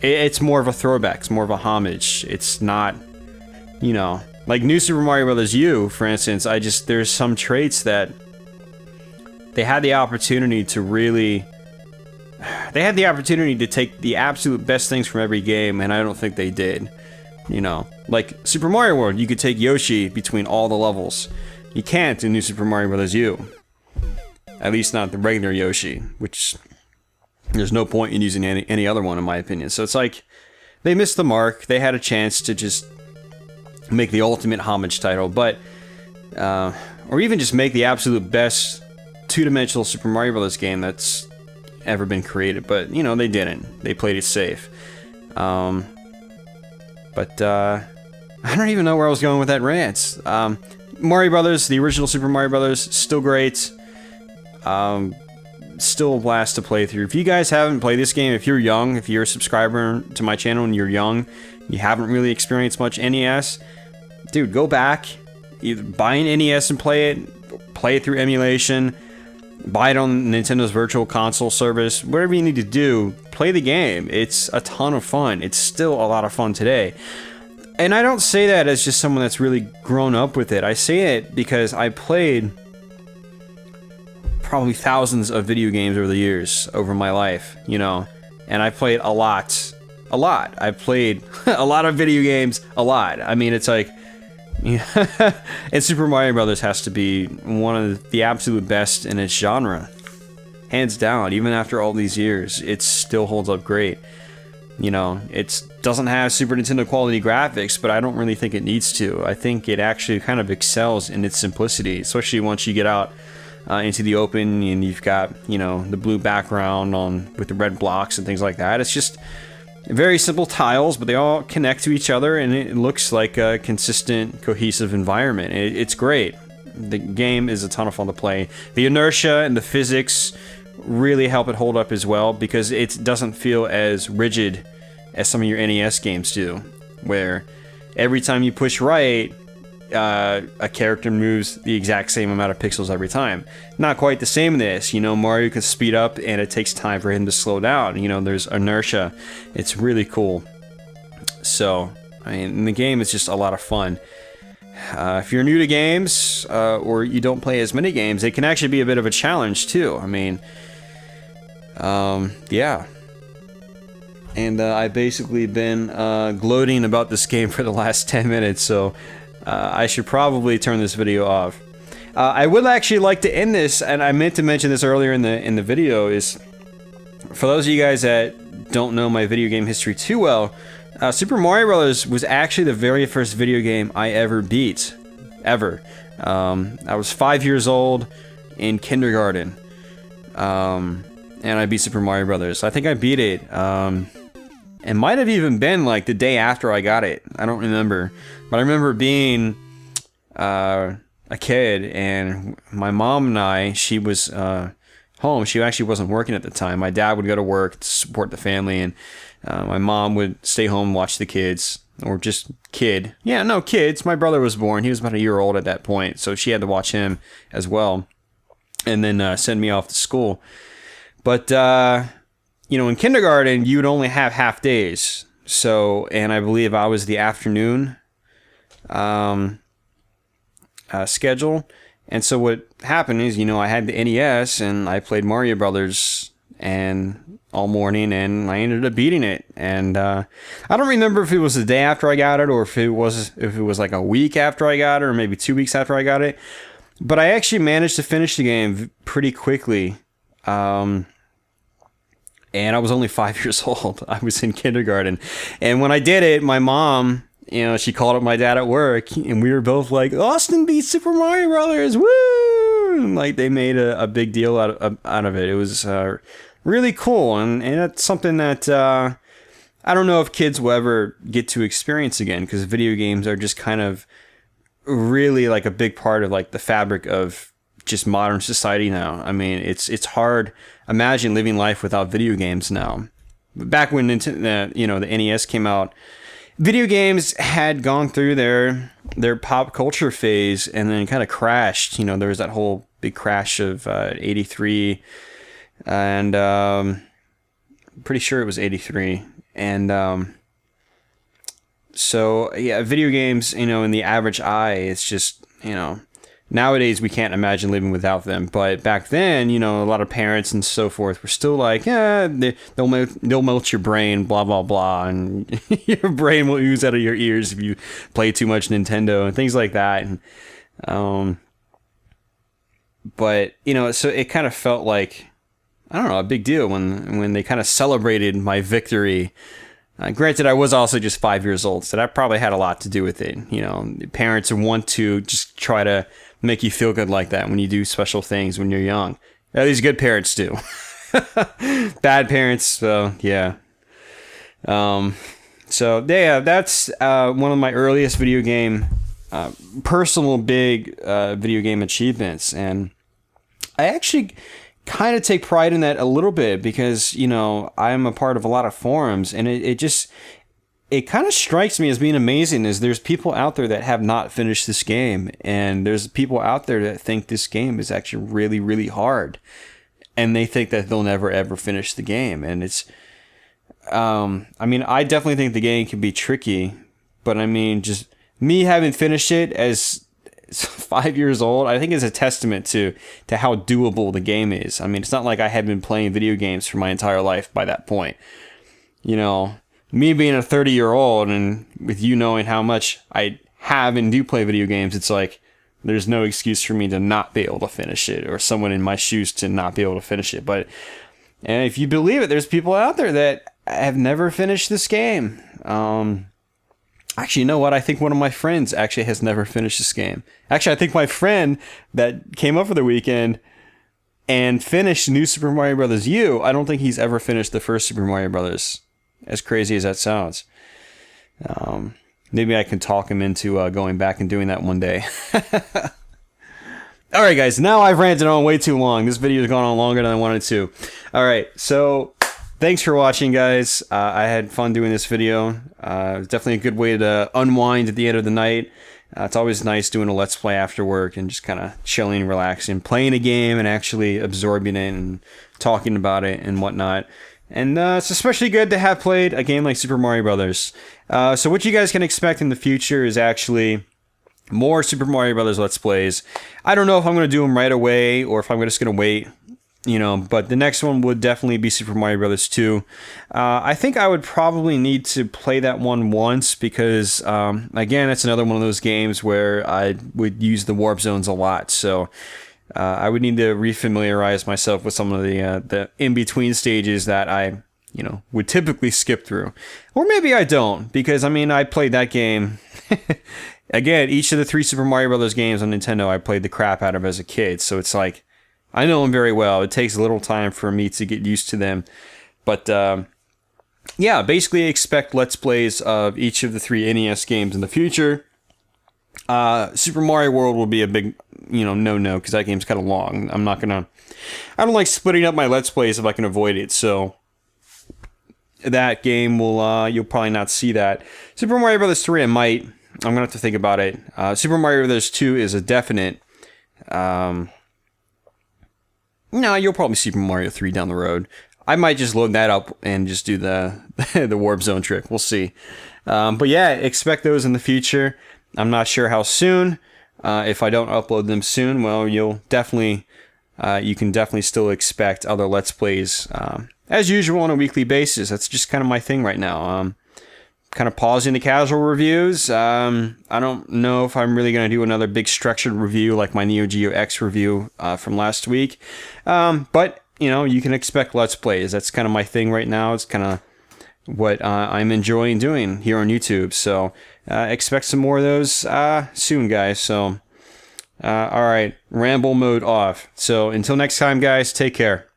It's more of a throwback, it's more of a homage. It's not, you know, like New Super Mario Bros. U, for instance, there's some traits that they had the opportunity to really, they had the opportunity to take the absolute best things from every game, and I don't think they did. You know, like Super Mario World, you could take Yoshi between all the levels. You can't in New Super Mario Bros. U. At least not the regular Yoshi, which there's no point in using any other one, in my opinion. So it's like, they missed the mark. They had a chance to just make the ultimate homage title, but, or even just make the absolute best two-dimensional Super Mario Bros. Game that's ever been created. But, you know, they didn't. They played it safe. But, I don't even know where I was going with that rant. Mario Brothers, the original Super Mario Brothers, still great. Still a blast to play through. If you guys haven't played this game, if you're young, if you're a subscriber to my channel and you're young, you haven't really experienced much NES, dude, go back, either buy an NES and play it through emulation, buy it on Nintendo's Virtual Console service, whatever you need to do, play the game. It's a ton of fun. It's still a lot of fun today. And I don't say that as just someone that's really grown up with it. I say it because I played probably thousands of video games over the years, over my life, you know, and I played a lot. I played a lot of video games, a lot. I mean, it's like, and Super Mario Brothers has to be one of the absolute best in its genre, hands down. Even after all these years, it still holds up great. You know, it doesn't have Super Nintendo quality graphics, but I don't really think it needs to. I think it actually kind of excels in its simplicity, especially once you get out into the open and you've got, you know, the blue background with the red blocks and things like that. It's just very simple tiles, but they all connect to each other, and it looks like a consistent, cohesive environment. It's great. The game is a ton of fun to play. The inertia and the physics really help it hold up as well, because it doesn't feel as rigid as some of your NES games do, where every time you push right, a character moves the exact same amount of pixels every time. Not quite the same in this. You know, Mario can speed up and it takes time for him to slow down. You know, there's inertia. It's really cool. So, I mean, the game is just a lot of fun. If you're new to games, or you don't play as many games, it can actually be a bit of a challenge too. I mean, yeah. And I've basically been gloating about this game for the last 10 minutes, so I should probably turn this video off. I would actually like to end this, and I meant to mention this earlier in the video, is for those of you guys that don't know my video game history too well, Super Mario Bros. Was actually the very first video game I ever beat ever. I was 5 years old in kindergarten, and I beat Super Mario Brothers. I think I beat it. It might have even been like the day after I got it. I don't remember, but I remember being a kid, and my mom and I, she was home. She actually wasn't working at the time. My dad would go to work to support the family, and my mom would stay home and watch the kids, or just kid. Yeah, no, kids. My brother was born. He was about a year old at that point, so she had to watch him as well, and then send me off to school. But, in kindergarten, you would only have half days. So, and I believe I was the afternoon schedule. And so what happened is, I had the NES and I played Mario Brothers and all morning, and I ended up beating it. And I don't remember if it was the day after I got it, or if it was like a week after I got it, or maybe 2 weeks after I got it. But I actually managed to finish the game pretty quickly. And I was only 5 years old. I was in kindergarten. And when I did it, my mom, she called up my dad at work, and we were both like, Austin beat Super Mario Brothers, woo! And like, they made a big deal out of it. It was really cool, and that's something that I don't know if kids will ever get to experience again, because video games are just kind of really like a big part of like the fabric of just modern society now. I mean, it's hard. Imagine living life without video games now. Back when the NES came out, video games had gone through their pop culture phase and then kind of crashed. There was that whole big crash of 83, and pretty sure it was 83. And so yeah, video games, in the average eye, it's just, nowadays we can't imagine living without them. But back then, a lot of parents and so forth were still like, they'll melt your brain, blah, blah, blah. And your brain will ooze out of your ears if you play too much Nintendo and things like that. And, but, so it kind of felt like, I don't know, a big deal when they kind of celebrated my victory. Granted, I was also just 5 years old, so that probably had a lot to do with it. Parents want to just try to make you feel good like that when you do special things when you're young. At least good parents do. Bad parents, yeah. So yeah, that's one of my earliest video game, personal big video game achievements, and I actually kind of take pride in that a little bit, because I'm a part of a lot of forums, and it kind of strikes me as being amazing is there's people out there that have not finished this game, and there's people out there that think this game is actually really, really hard, and they think that they'll never ever finish the game. And it's I definitely think the game can be tricky, but just me having finished it as 5 years old, I think is a testament to how doable the game is. It's not like I had been playing video games for my entire life by that point. Me being a 30-year-old, and with you knowing how much I have and do play video games, it's like there's no excuse for me to not be able to finish it, or someone in my shoes to not be able to finish it. And if you believe it, there's people out there that have never finished this game. Actually, you know what? I think one of my friends actually has never finished this game. Actually, I think my friend that came up for the weekend and finished New Super Mario Bros. U, I don't think he's ever finished the first Super Mario Bros. As crazy as that sounds. Maybe I can talk him into going back and doing that one day. Alright guys, now I've ranted on way too long. This video has gone on longer than I wanted to. Alright, so thanks for watching, guys. I had fun doing this video. It was definitely a good way to unwind at the end of the night. It's always nice doing a Let's Play after work and just kind of chilling, relaxing, playing a game and actually absorbing it and talking about it and whatnot. And it's especially good to have played a game like Super Mario Brothers. So what you guys can expect in the future is actually more Super Mario Brothers Let's Plays. I don't know if I'm going to do them right away or if I'm just going to wait, but the next one would definitely be Super Mario Brothers 2. I think I would probably need to play that one once because, again, it's another one of those games where I would use the warp zones a lot. So I would need to refamiliarize myself with some of the in-between stages that I, would typically skip through. Or maybe I don't, because, I played that game again, each of the 3 Super Mario Brothers games on Nintendo I played the crap out of as a kid, so it's like, I know them very well. It takes a little time for me to get used to them. But, yeah, basically expect Let's Plays of each of the 3 NES games in the future. Super Mario World will be a big, no, because that game's kind of long. I don't like splitting up my Let's Plays if I can avoid it, so that game will, you'll probably not see that. Super Mario Bros. 3, I might. I'm gonna have to think about it. Super Mario Bros. 2 is a definite. No, you'll probably see Super Mario 3 down the road. I might just load that up and just do the the Warp Zone trick. We'll see. But yeah, expect those in the future. I'm not sure how soon. If I don't upload them soon, well, you can definitely still expect other Let's Plays as usual on a weekly basis. That's just kind of my thing right now. Kind of pausing the casual reviews. I don't know if I'm really going to do another big structured review like my Neo Geo X review from last week. But, you can expect Let's Plays. That's kind of my thing right now. It's kind of what I'm enjoying doing here on YouTube. So expect some more of those soon, guys. So, all right, ramble mode off. So until next time, guys, take care.